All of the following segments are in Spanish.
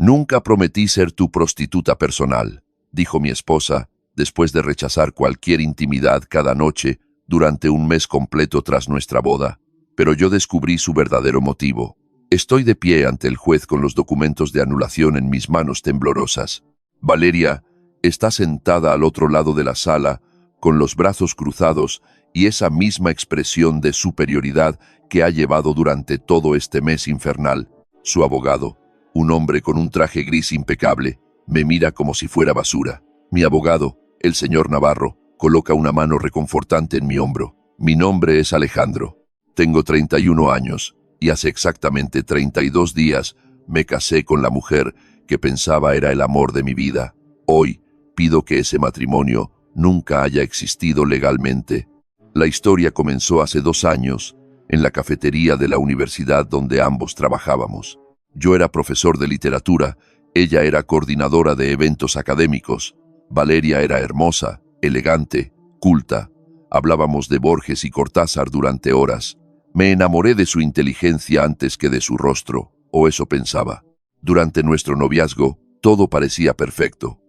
Nunca prometí ser tu prostituta personal, dijo mi esposa, después de rechazar cualquier intimidad cada noche durante un mes completo tras nuestra boda. Pero yo descubrí su verdadero motivo. Estoy de pie ante el juez con los documentos de anulación en mis manos temblorosas. Valeria está sentada al otro lado de la sala, con los brazos cruzados y esa misma expresión de superioridad que ha llevado durante todo este mes infernal. Su abogado, un hombre con un traje gris impecable, me mira como si fuera basura. Mi abogado, el señor Navarro, coloca una mano reconfortante en mi hombro. Mi nombre es Alejandro. Tengo 31 años y hace exactamente 32 días me casé con la mujer que pensaba era el amor de mi vida. Hoy pido que ese matrimonio nunca haya existido legalmente. La historia comenzó hace 2 años en la cafetería de la universidad donde ambos trabajábamos. Yo era profesor de literatura, ella era coordinadora de eventos académicos. Valeria era hermosa, elegante, culta. Hablábamos de Borges y Cortázar durante horas. Me enamoré de su inteligencia antes que de su rostro, o eso pensaba. Durante nuestro noviazgo, todo parecía perfecto.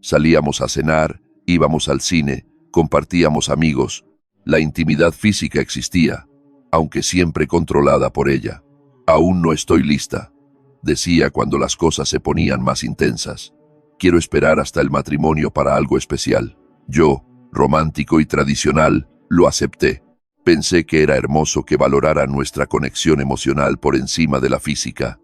Salíamos a cenar, íbamos al cine, compartíamos amigos. La intimidad física existía, aunque siempre controlada por ella. Aún no estoy lista, decía cuando las cosas se ponían más intensas. Quiero esperar hasta el matrimonio para algo especial. Yo, romántico y tradicional, lo acepté. Pensé que era hermoso que valorara nuestra conexión emocional por encima de la física.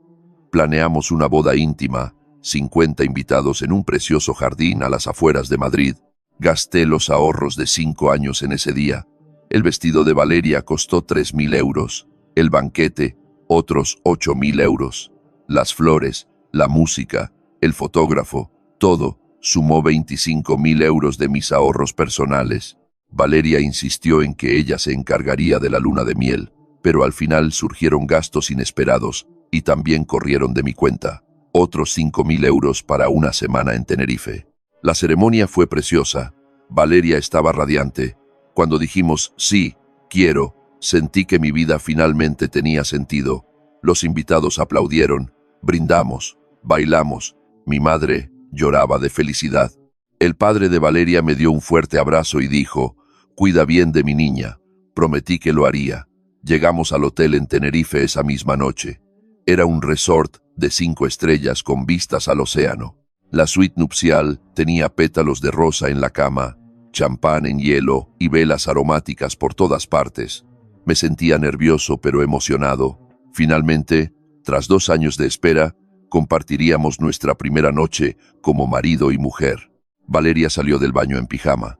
Planeamos una boda íntima, 50 invitados en un precioso jardín a las afueras de Madrid. Gasté los ahorros de 5 años en ese día. El vestido de Valeria costó 3.000 euros. El banquete, otros 8.000 euros. Las flores, la música, el fotógrafo, todo sumó 25.000 euros de mis ahorros personales. Valeria insistió en que ella se encargaría de la luna de miel, pero al final surgieron gastos inesperados y también corrieron de mi cuenta. Otros 5.000 euros para una semana en Tenerife. La ceremonia fue preciosa. Valeria estaba radiante. Cuando dijimos sí, quiero, sentí que mi vida finalmente tenía sentido. Los invitados aplaudieron, brindamos, bailamos. Mi madre lloraba de felicidad. El padre de Valeria me dio un fuerte abrazo y dijo: «Cuida bien de mi niña». Prometí que lo haría. Llegamos al hotel en Tenerife esa misma noche. Era un resort de 5 estrellas con vistas al océano. La suite nupcial tenía pétalos de rosa en la cama, champán en hielo y velas aromáticas por todas partes. Me sentía nervioso pero emocionado. Finalmente, tras 2 años de espera, compartiríamos nuestra primera noche como marido y mujer. Valeria salió del baño en pijama.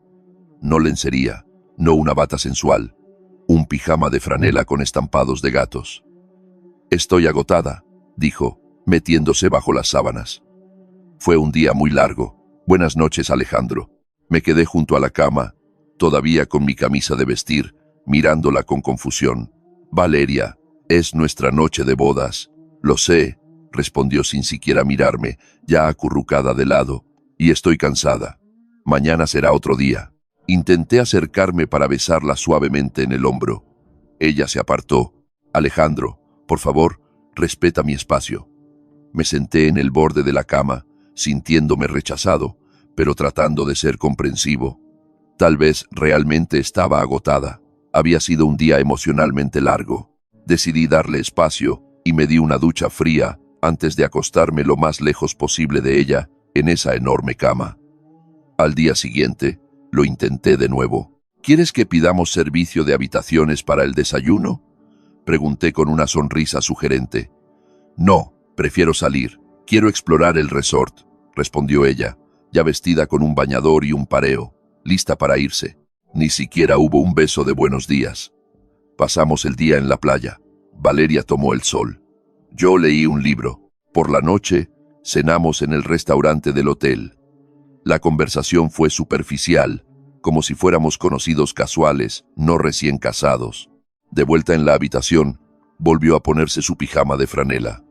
No lencería, no una bata sensual. Un pijama de franela con estampados de gatos. «Estoy agotada», dijo, metiéndose bajo las sábanas. Fue un día muy largo. Buenas noches, Alejandro. Me quedé junto a la cama, todavía con mi camisa de vestir, mirándola con confusión. «Valeria, es nuestra noche de bodas». «Lo sé», respondió sin siquiera mirarme, ya acurrucada de lado. «Y estoy cansada. Mañana será otro día». Intenté acercarme para besarla suavemente en el hombro. Ella se apartó. «Alejandro, por favor, respeta mi espacio». Me senté en el borde de la cama, sintiéndome rechazado, pero tratando de ser comprensivo. Tal vez realmente estaba agotada. Había sido un día emocionalmente largo. Decidí darle espacio y me di una ducha fría antes de acostarme lo más lejos posible de ella en esa enorme cama. Al día siguiente, lo intenté de nuevo. «¿Quieres que pidamos servicio de habitaciones para el desayuno?», pregunté con una sonrisa sugerente. «No, prefiero salir. Quiero explorar el resort», respondió ella, ya vestida con un bañador y un pareo, lista para irse. Ni siquiera hubo un beso de buenos días. Pasamos el día en la playa. Valeria tomó el sol. Yo leí un libro. Por la noche, cenamos en el restaurante del hotel. La conversación fue superficial, como si fuéramos conocidos casuales, no recién casados. De vuelta en la habitación, volvió a ponerse su pijama de franela.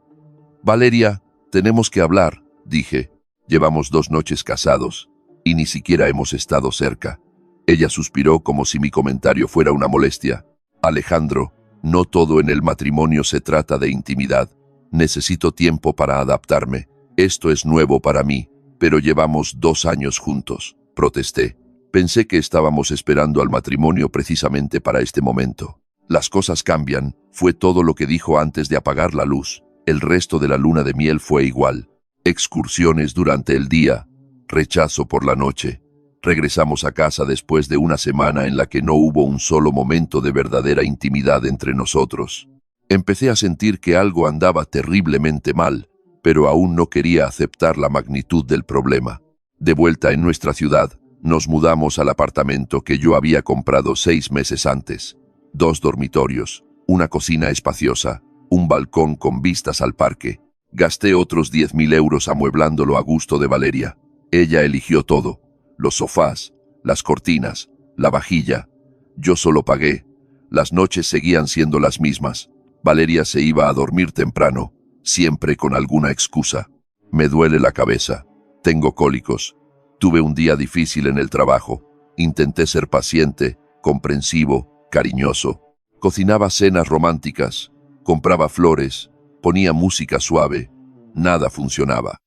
«Valeria, tenemos que hablar», dije. «Llevamos 2 noches casados y ni siquiera hemos estado cerca». Ella suspiró como si mi comentario fuera una molestia. «Alejandro, no todo en el matrimonio se trata de intimidad. Necesito tiempo para adaptarme. Esto es nuevo para mí, pero llevamos 2 años juntos, protesté. Pensé que estábamos esperando al matrimonio precisamente para este momento. Las cosas cambian, fue todo lo que dijo antes de apagar la luz. El resto de la luna de miel fue igual. Excursiones durante el día, rechazo por la noche. Regresamos a casa después de una semana en la que no hubo un solo momento de verdadera intimidad entre nosotros. Empecé a sentir que algo andaba terriblemente mal, pero aún no quería aceptar la magnitud del problema. De vuelta en nuestra ciudad, nos mudamos al apartamento que yo había comprado 6 meses antes. 2 dormitorios, una cocina espaciosa, un balcón con vistas al parque. Gasté otros 10.000 euros amueblándolo a gusto de Valeria. Ella eligió todo: los sofás, las cortinas, la vajilla. Yo solo pagué. Las noches seguían siendo las mismas. Valeria se iba a dormir temprano, siempre con alguna excusa. Me duele la cabeza. Tengo cólicos. Tuve un día difícil en el trabajo. Intenté ser paciente, comprensivo, cariñoso. Cocinaba cenas románticas, compraba flores, ponía música suave. Nada funcionaba.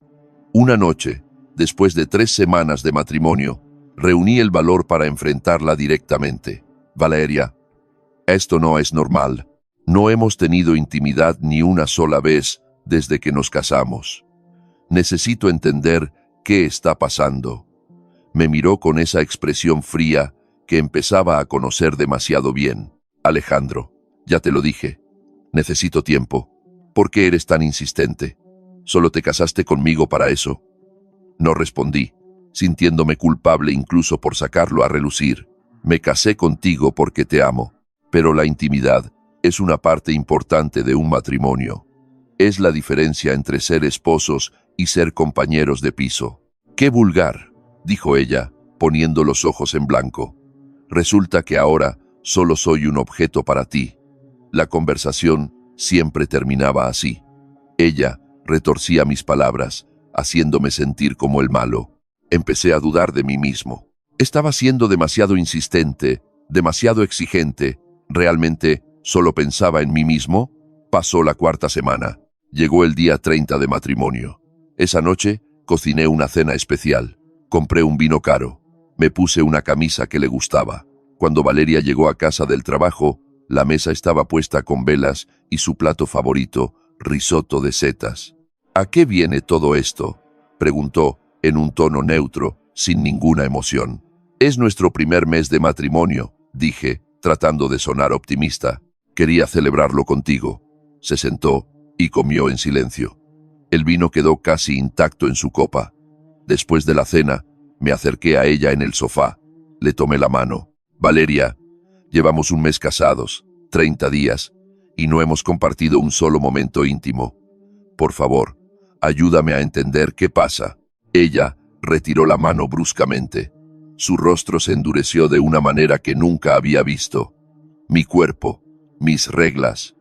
Una noche, después de 3 semanas de matrimonio, reuní el valor para enfrentarla directamente. Valeria, esto no es normal. No hemos tenido intimidad ni una sola vez desde que nos casamos. Necesito entender qué está pasando. Me miró con esa expresión fría que empezaba a conocer demasiado bien. Alejandro, ya te lo dije. Necesito tiempo. ¿Por qué eres tan insistente? ¿Solo te casaste conmigo para eso? No respondí, sintiéndome culpable incluso por sacarlo a relucir. Me casé contigo porque te amo, pero la intimidad es una parte importante de un matrimonio. Es la diferencia entre ser esposos y ser compañeros de piso. ¡Qué vulgar!, dijo ella, poniendo los ojos en blanco. Resulta que ahora solo soy un objeto para ti. La conversación siempre terminaba así. Ella retorcía mis palabras, haciéndome sentir como el malo. Empecé a dudar de mí mismo. Estaba siendo demasiado insistente, demasiado exigente. ¿Realmente solo pensaba en mí mismo? Pasó la 4ª semana. Llegó el día 30 de matrimonio. Esa noche cociné una cena especial. Compré un vino caro. Me puse una camisa que le gustaba. Cuando Valeria llegó a casa del trabajo, la mesa estaba puesta con velas y su plato favorito, risotto de setas. ¿A qué viene todo esto?, preguntó en un tono neutro, sin ninguna emoción. Es nuestro primer mes de matrimonio, dije, tratando de sonar optimista. Quería celebrarlo contigo. Se sentó y comió en silencio. El vino quedó casi intacto en su copa. Después de la cena, me acerqué a ella en el sofá. Le tomé la mano. Valeria, llevamos un mes casados, 30 días, y no hemos compartido un solo momento íntimo. Por favor, ayúdame a entender qué pasa. Ella retiró la mano bruscamente. Su rostro se endureció de una manera que nunca había visto. Mi cuerpo, mis reglas.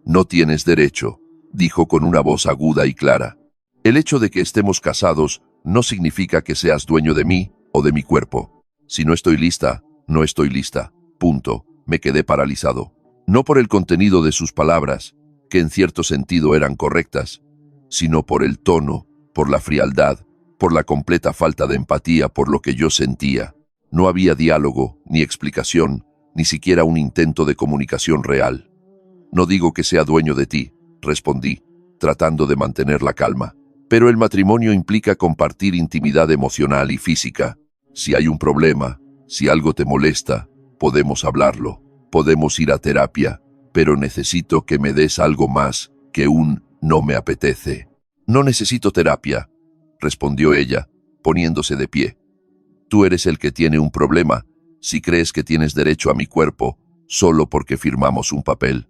No tienes derecho, dijo con una voz aguda y clara. El hecho de que estemos casados no significa que seas dueño de mí o de mi cuerpo. Si no estoy lista, no estoy lista. Punto. Me quedé paralizado. No por el contenido de sus palabras, que en cierto sentido eran correctas, sino por el tono, por la frialdad, por la completa falta de empatía por lo que yo sentía. No había diálogo, ni explicación, ni siquiera un intento de comunicación real. No digo que sea dueño de ti, respondí, tratando de mantener la calma. Pero el matrimonio implica compartir intimidad emocional y física. Si hay un problema, si algo te molesta, podemos hablarlo, podemos ir a terapia, pero necesito que me des algo más que un no me apetece. No necesito terapia, respondió ella, poniéndose de pie. Tú eres el que tiene un problema si crees que tienes derecho a mi cuerpo solo porque firmamos un papel.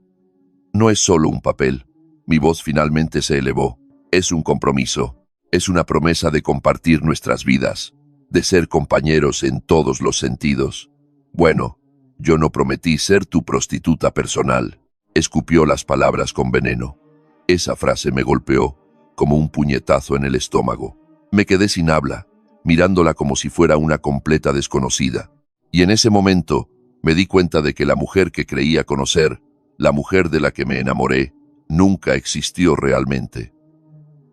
No es solo un papel. Mi voz finalmente se elevó. Es un compromiso. Es una promesa de compartir nuestras vidas, de ser compañeros en todos los sentidos. Bueno, yo no prometí ser tu prostituta personal. Escupió las palabras con veneno. Esa frase me golpeó como un puñetazo en el estómago. Me quedé sin habla, mirándola como si fuera una completa desconocida. Y en ese momento me di cuenta de que la mujer que creía conocer, la mujer de la que me enamoré, nunca existió realmente.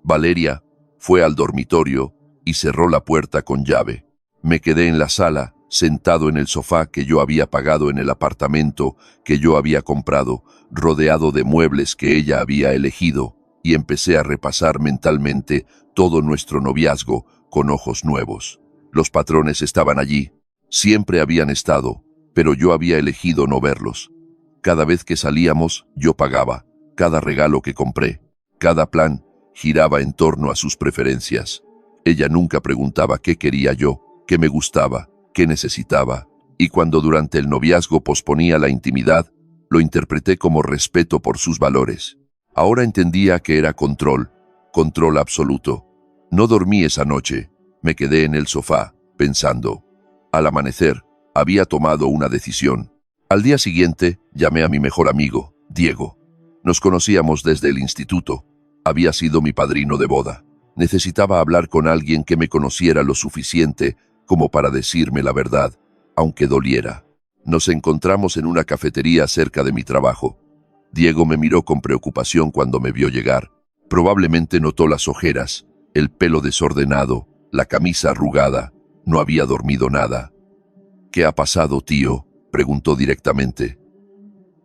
Valeria Fue al dormitorio y cerró la puerta con llave. Me quedé en la sala, sentado en el sofá que yo había pagado en el apartamento que yo había comprado, rodeado de muebles que ella había elegido, y empecé a repasar mentalmente todo nuestro noviazgo con ojos nuevos. Los patrones estaban allí, siempre habían estado, pero yo había elegido no verlos. Cada vez que salíamos, yo pagaba. Cada regalo que compré, cada plan, giraba en torno a sus preferencias. Ella nunca preguntaba qué quería yo, qué me gustaba, qué necesitaba, y cuando durante el noviazgo posponía la intimidad, lo interpreté como respeto por sus valores. Ahora entendía que era control, control absoluto. No dormí esa noche, me quedé en el sofá, pensando. Al amanecer, había tomado una decisión. Al día siguiente, llamé a mi mejor amigo, Diego. Nos conocíamos desde el instituto. Había sido mi padrino de boda. Necesitaba hablar con alguien que me conociera lo suficiente como para decirme la verdad, aunque doliera. Nos encontramos en una cafetería cerca de mi trabajo. Diego me miró con preocupación cuando me vio llegar. Probablemente notó las ojeras, el pelo desordenado, la camisa arrugada. No había dormido nada. «¿Qué ha pasado, tío?», preguntó directamente.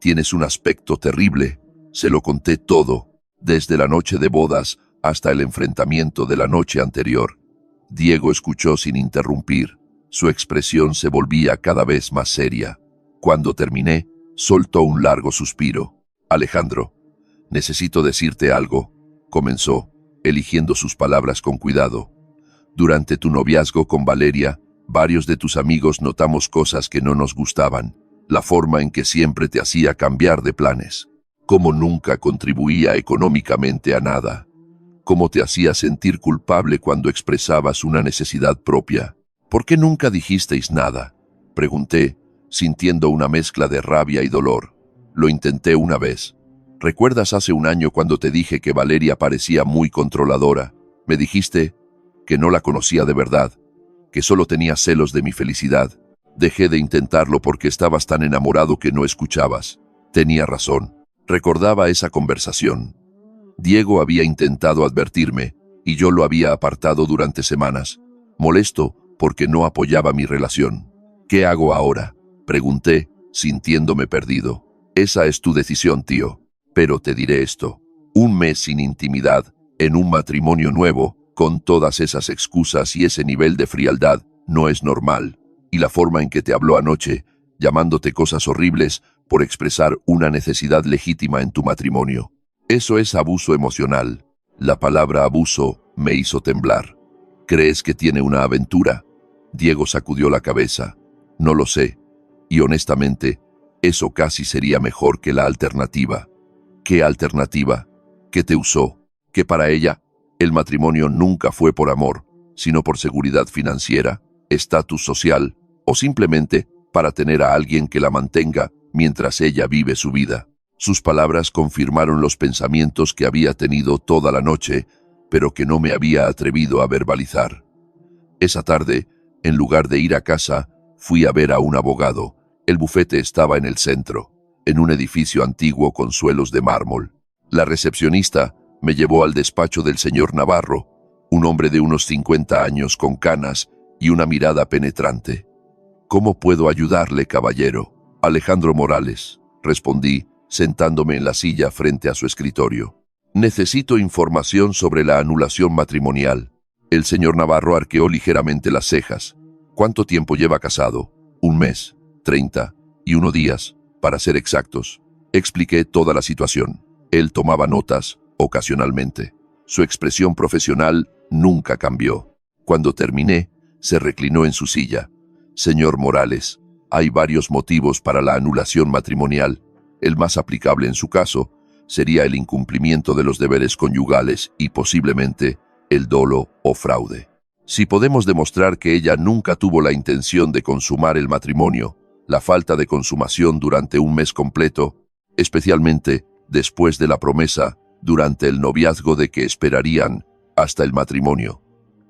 «Tienes un aspecto terrible». Se lo conté todo, desde la noche de bodas hasta el enfrentamiento de la noche anterior. Diego escuchó sin interrumpir. Su expresión se volvía cada vez más seria. Cuando terminé, soltó un largo suspiro. «Alejandro, necesito decirte algo», comenzó, eligiendo sus palabras con cuidado. «Durante tu noviazgo con Valeria, varios de tus amigos notamos cosas que no nos gustaban. La forma en que siempre te hacía cambiar de planes. Cómo nunca contribuía económicamente a nada. Cómo te hacía sentir culpable cuando expresabas una necesidad propia. ¿Por qué nunca dijisteis nada?», pregunté, sintiendo una mezcla de rabia y dolor. «Lo intenté una vez. ¿Recuerdas hace un año cuando te dije que Valeria parecía muy controladora? Me dijiste que no la conocía de verdad, que solo tenía celos de mi felicidad. Dejé de intentarlo porque estabas tan enamorado que no escuchabas. Tenía razón». Recordaba esa conversación. Diego había intentado advertirme, y yo lo había apartado durante semanas, molesto porque no apoyaba mi relación. «¿Qué hago ahora?», pregunté, sintiéndome perdido. «Esa es tu decisión, tío. Pero te diré esto. Un mes sin intimidad, en un matrimonio nuevo, con todas esas excusas y ese nivel de frialdad, no es normal. Y la forma en que te habló anoche, llamándote cosas horribles por expresar una necesidad legítima en tu matrimonio. Eso es abuso emocional». La palabra abuso me hizo temblar. «¿Crees que tiene una aventura?». Diego sacudió la cabeza. «No lo sé. Y honestamente, eso casi sería mejor que la alternativa». «¿Qué alternativa?». «Que te usó. Que para ella, el matrimonio nunca fue por amor, sino por seguridad financiera, estatus social, o simplemente para tener a alguien que la mantenga mientras ella vive su vida». Sus palabras confirmaron los pensamientos que había tenido toda la noche, pero que no me había atrevido a verbalizar. Esa tarde, en lugar de ir a casa, fui a ver a un abogado. El bufete estaba en el centro, en un edificio antiguo con suelos de mármol. La recepcionista me llevó al despacho del señor Navarro, un hombre de unos 50 años con canas y una mirada penetrante. «¿Cómo puedo ayudarle, caballero?». «Alejandro Morales», respondí, sentándome en la silla frente a su escritorio. «Necesito información sobre la anulación matrimonial». El señor Navarro arqueó ligeramente las cejas. «¿Cuánto tiempo lleva casado?». «Un mes, 31 días, para ser exactos». Expliqué toda la situación. Él tomaba notas, ocasionalmente. Su expresión profesional nunca cambió. Cuando terminé, se reclinó en su silla. «Señor Morales, hay varios motivos para la anulación matrimonial. El más aplicable en su caso sería el incumplimiento de los deberes conyugales y posiblemente el dolo o fraude. Si podemos demostrar que ella nunca tuvo la intención de consumar el matrimonio, la falta de consumación durante un mes completo, especialmente después de la promesa durante el noviazgo de que esperarían hasta el matrimonio,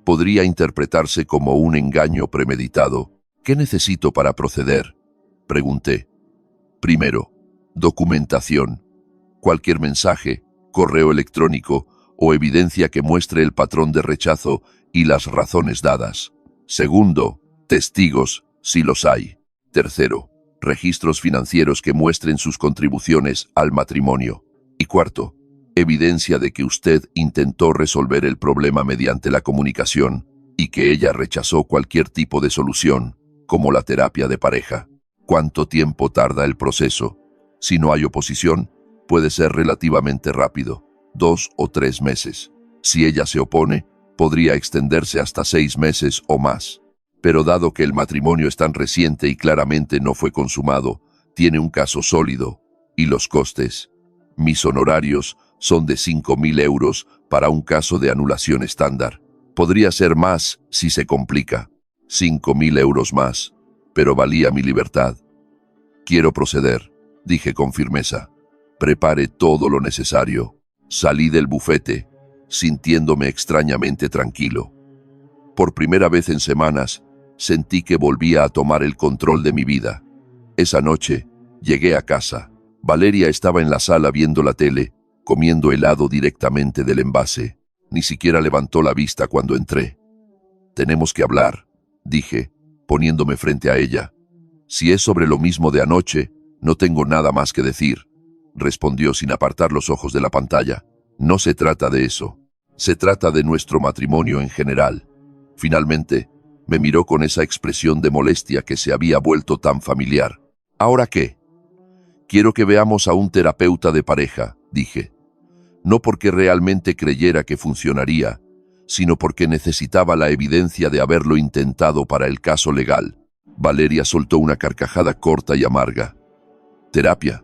podría interpretarse como un engaño premeditado. «¿Qué necesito para proceder?», pregunté. «Primero, documentación. Cualquier mensaje, correo electrónico o evidencia que muestre el patrón de rechazo y las razones dadas. Segundo, testigos, si los hay. Tercero, registros financieros que muestren sus contribuciones al matrimonio. Y cuarto, evidencia de que usted intentó resolver el problema mediante la comunicación y que ella rechazó cualquier tipo de solución, como la terapia de pareja. ¿Cuánto tiempo tarda el proceso? Si no hay oposición, puede ser relativamente rápido, 2 o 3 meses. Si ella se opone, podría extenderse hasta 6 meses o más. Pero dado que el matrimonio es tan reciente y claramente no fue consumado, tiene un caso sólido. ¿Y los costes? Mis honorarios son de 5.000 euros para un caso de anulación estándar. Podría ser más si se complica. 5.000 euros más, pero valía mi libertad. Quiero proceder, dije con firmeza. Prepare todo lo necesario. Salí del bufete, sintiéndome extrañamente tranquilo. Por primera vez en semanas, sentí que volvía a tomar el control de mi vida. Esa noche, llegué a casa. Valeria estaba en la sala viendo la tele, comiendo helado directamente del envase. Ni siquiera levantó la vista cuando entré. Tenemos que hablar, dije, poniéndome frente a ella. Si es sobre lo mismo de anoche, no tengo nada más que decir, respondió sin apartar los ojos de la pantalla. No se trata de eso. Se trata de nuestro matrimonio en general. Finalmente, me miró con esa expresión de molestia que se había vuelto tan familiar. ¿Ahora qué? Quiero que veamos a un terapeuta de pareja, dije. No porque realmente creyera que funcionaría, sino porque necesitaba la evidencia de haberlo intentado para el caso legal. Valeria soltó una carcajada corta y amarga. ¿Terapia?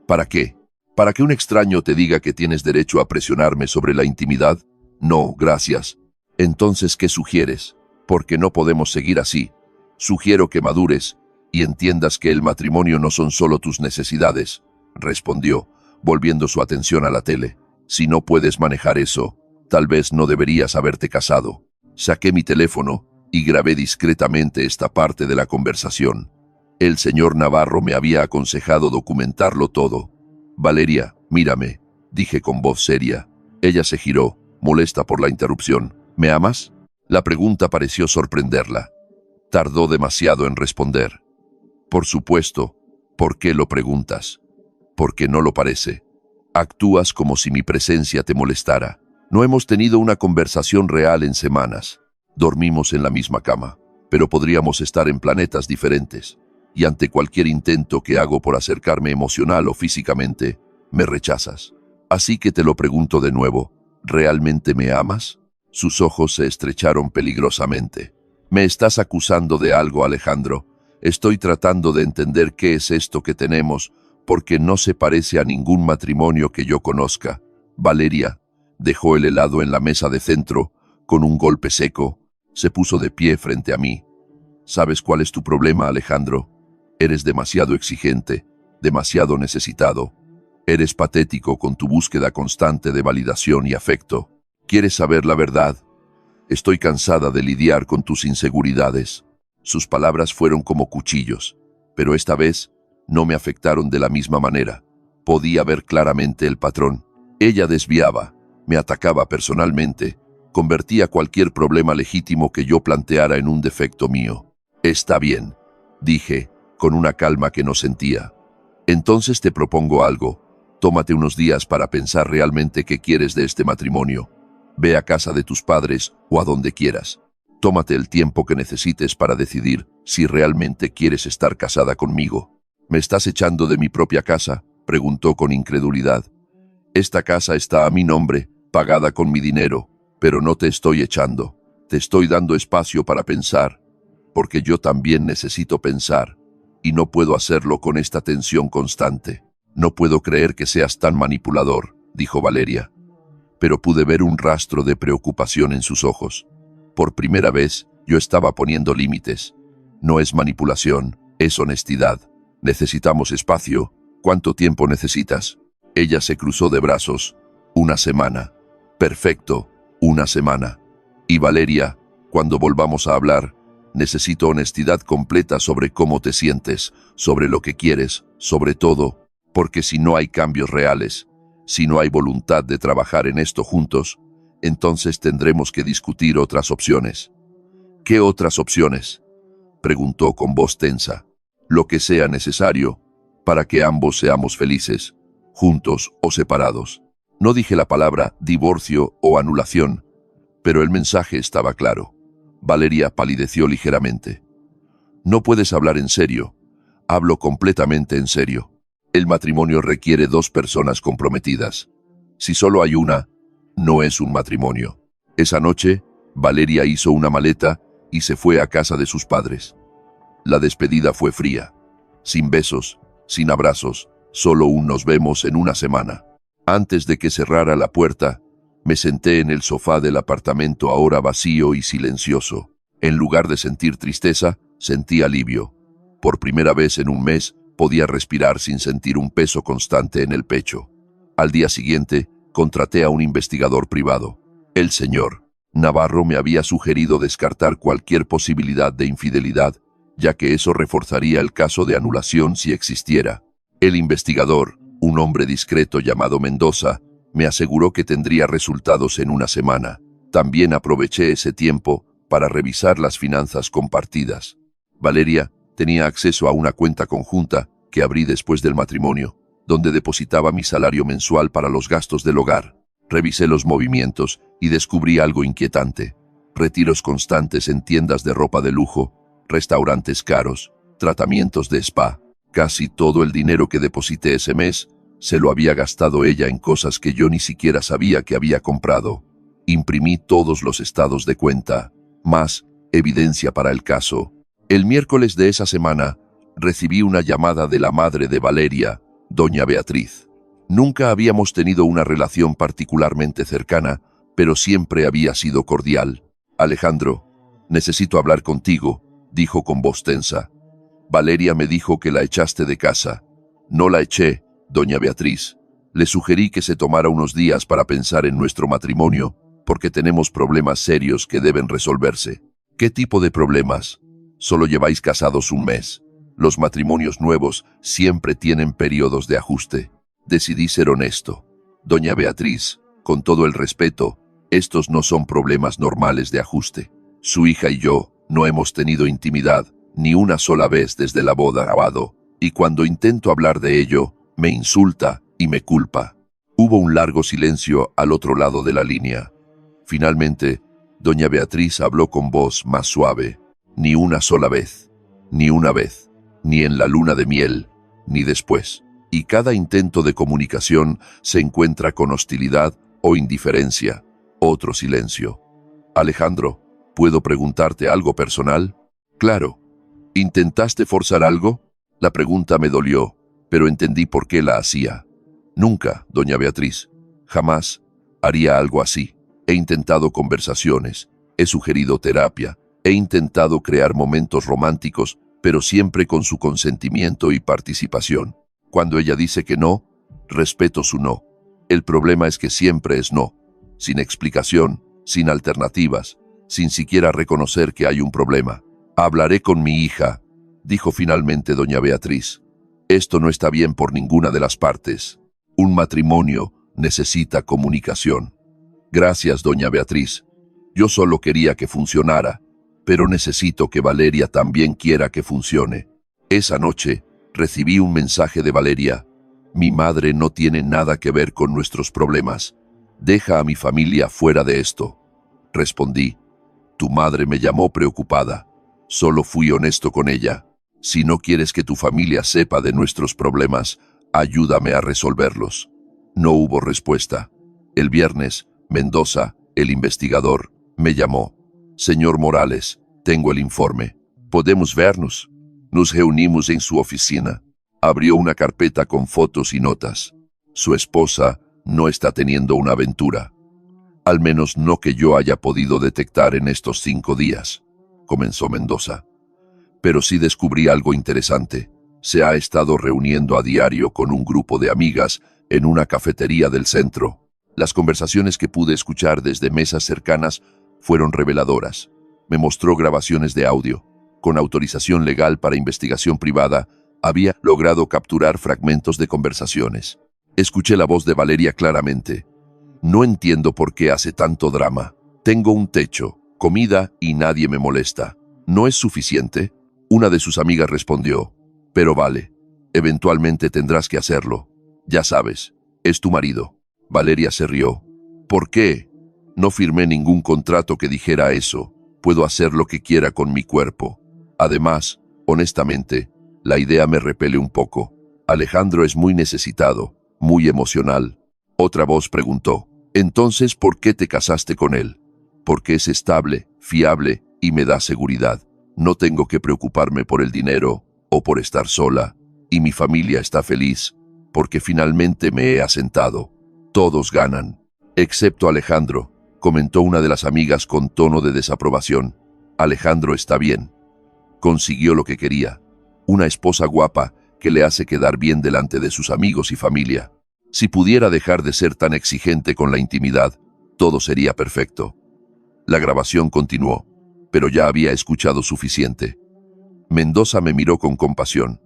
¿Para qué? ¿Para que un extraño te diga que tienes derecho a presionarme sobre la intimidad? No, gracias. Entonces, ¿qué sugieres? Porque no podemos seguir así. Sugiero que madures y entiendas que el matrimonio no son solo tus necesidades, respondió, volviendo su atención a la tele. Si no puedes manejar eso, tal vez no deberías haberte casado. Saqué mi teléfono y grabé discretamente esta parte de la conversación. El señor Navarro me había aconsejado documentarlo todo. Valeria, mírame, dije con voz seria. Ella se giró, molesta por la interrupción. ¿Me amas? La pregunta pareció sorprenderla. Tardó demasiado en responder. Por supuesto. ¿Por qué lo preguntas? Porque no lo parece. Actúas como si mi presencia te molestara. No hemos tenido una conversación real en semanas. Dormimos en la misma cama, pero podríamos estar en planetas diferentes. Y ante cualquier intento que hago por acercarme emocional o físicamente, me rechazas. Así que te lo pregunto de nuevo, ¿realmente me amas? Sus ojos se estrecharon peligrosamente. ¿Me estás acusando de algo, Alejandro? Estoy tratando de entender qué es esto que tenemos, porque no se parece a ningún matrimonio que yo conozca. Valeria dejó el helado en la mesa de centro, con un golpe seco. Se puso de pie frente a mí. ¿Sabes cuál es tu problema, Alejandro? Eres demasiado exigente, demasiado necesitado. Eres patético con tu búsqueda constante de validación y afecto. ¿Quieres saber la verdad? Estoy cansada de lidiar con tus inseguridades. Sus palabras fueron como cuchillos, pero esta vez no me afectaron de la misma manera. Podía ver claramente el patrón. Ella desviaba, me atacaba personalmente, convertía cualquier problema legítimo que yo planteara en un defecto mío. Está bien, dije, con una calma que no sentía. Entonces te propongo algo. Tómate unos días para pensar realmente qué quieres de este matrimonio. Ve a casa de tus padres o a donde quieras. Tómate el tiempo que necesites para decidir si realmente quieres estar casada conmigo. ¿Me estás echando de mi propia casa?, preguntó con incredulidad. Esta casa está a mi nombre, pagada con mi dinero, pero no te estoy echando. Te estoy dando espacio para pensar, porque yo también necesito pensar, y no puedo hacerlo con esta tensión constante. No puedo creer que seas tan manipulador, dijo Valeria, pero pude ver un rastro de preocupación en sus ojos. Por primera vez, yo estaba poniendo límites. No es manipulación, es honestidad. Necesitamos espacio. ¿Cuánto tiempo necesitas? Ella se cruzó de brazos. 1 semana. Perfecto, 1 semana. Y Valeria, cuando volvamos a hablar, necesito honestidad completa sobre cómo te sientes, sobre lo que quieres, sobre todo, porque si no hay cambios reales, Si no hay voluntad de trabajar en esto juntos, entonces tendremos que discutir otras opciones. ¿Qué otras opciones?, preguntó con voz tensa. Lo que sea necesario para que ambos seamos felices, juntos o separados. No dije la palabra divorcio o anulación, pero el mensaje estaba claro. Valeria palideció ligeramente. No puedes hablar en serio. Hablo completamente en serio. El matrimonio requiere 2 personas comprometidas. Si solo hay una, no es un matrimonio. Esa noche, Valeria hizo una maleta y se fue a casa de sus padres. La despedida fue fría. Sin besos, sin abrazos, solo un nos vemos en una semana. Antes de que cerrara la puerta, me senté en el sofá del apartamento ahora vacío y silencioso. En lugar de sentir tristeza, sentí alivio. Por primera vez en un mes, podía respirar sin sentir un peso constante en el pecho. Al día siguiente, contraté a un investigador privado. El señor Navarro me había sugerido descartar cualquier posibilidad de infidelidad, ya que eso reforzaría el caso de anulación si existiera. El investigador, un hombre discreto llamado Mendoza, me aseguró que tendría resultados en una semana. También aproveché ese tiempo para revisar las finanzas compartidas. Valeria tenía acceso a una cuenta conjunta que abrí después del matrimonio, donde depositaba mi salario mensual para los gastos del hogar. Revisé los movimientos y descubrí algo inquietante. Retiros constantes en tiendas de ropa de lujo, restaurantes caros, tratamientos de spa. Casi todo el dinero que deposité ese mes se lo había gastado ella en cosas que yo ni siquiera sabía que había comprado. Imprimí todos los estados de cuenta, más evidencia para el caso. El miércoles de esa semana, recibí una llamada de la madre de Valeria, doña Beatriz. Nunca habíamos tenido una relación particularmente cercana, pero siempre había sido cordial. Alejandro, necesito hablar contigo, dijo con voz tensa. Valeria me dijo que la echaste de casa. No la eché, doña Beatriz. Le sugerí que se tomara unos días para pensar en nuestro matrimonio, porque tenemos problemas serios que deben resolverse. ¿Qué tipo de problemas? Solo lleváis casados un mes. Los matrimonios nuevos siempre tienen periodos de ajuste. Decidí ser honesto. Doña Beatriz, con todo el respeto, estos no son problemas normales de ajuste. Su hija y yo no hemos tenido intimidad ni una sola vez desde la boda, Abado, y cuando intento hablar de ello, me insulta y me culpa. Hubo un largo silencio al otro lado de la línea. Finalmente, doña Beatriz habló con voz más suave. Ni una sola vez, ni una vez, ni en la luna de miel, ni después. Y cada intento de comunicación se encuentra con hostilidad o indiferencia. Otro silencio. Alejandro, ¿puedo preguntarte algo personal? Claro. ¿Intentaste forzar algo? La pregunta me dolió, pero entendí por qué la hacía. Nunca, doña Beatriz. Jamás haría algo así. He intentado conversaciones, he sugerido terapia, he intentado crear momentos románticos, pero siempre con su consentimiento y participación. Cuando ella dice que no, respeto su no. El problema es que siempre es no, sin explicación, sin alternativas, sin siquiera reconocer que hay un problema. Hablaré con mi hija, dijo finalmente doña Beatriz. Esto no está bien por ninguna de las partes. Un matrimonio necesita comunicación. Gracias, doña Beatriz. Yo solo quería que funcionara, pero necesito que Valeria también quiera que funcione. Esa noche, recibí un mensaje de Valeria. Mi madre no tiene nada que ver con nuestros problemas. Deja a mi familia fuera de esto. Respondí. Tu madre me llamó preocupada. Solo fui honesto con ella. Si no quieres que tu familia sepa de nuestros problemas, ayúdame a resolverlos. No hubo respuesta. El viernes, Mendoza, el investigador, me llamó. Señor Morales, tengo el informe. ¿Podemos vernos? Nos reunimos en su oficina. Abrió una carpeta con fotos y notas. Su esposa no está teniendo una aventura. Al menos no que yo haya podido detectar en estos 5 días, comenzó Mendoza. Pero sí descubrí algo interesante. Se ha estado reuniendo a diario con un grupo de amigas en una cafetería del centro. Las conversaciones que pude escuchar desde mesas cercanas fueron reveladoras. Me mostró grabaciones de audio. Con autorización legal para investigación privada, había logrado capturar fragmentos de conversaciones. Escuché la voz de Valeria claramente. No entiendo por qué hace tanto drama. Tengo un techo, comida y nadie me molesta. ¿No es suficiente? Una de sus amigas respondió. Pero vale, eventualmente tendrás que hacerlo. Ya sabes, es tu marido. Valeria se rió. ¿Por qué? No firmé ningún contrato que dijera eso. Puedo hacer lo que quiera con mi cuerpo. Además, honestamente, la idea me repele un poco. Alejandro es muy necesitado, muy emocional. Otra voz preguntó. Entonces, ¿por qué te casaste con él? Porque es estable, fiable y me da seguridad. No tengo que preocuparme por el dinero o por estar sola. Y mi familia está feliz, porque finalmente me he asentado. Todos ganan. Excepto Alejandro, comentó una de las amigas con tono de desaprobación. Alejandro está bien. Consiguió lo que quería. Una esposa guapa que le hace quedar bien delante de sus amigos y familia. Si pudiera dejar de ser tan exigente con la intimidad, todo sería perfecto. La grabación continuó, pero ya había escuchado suficiente. Mendoza me miró con compasión.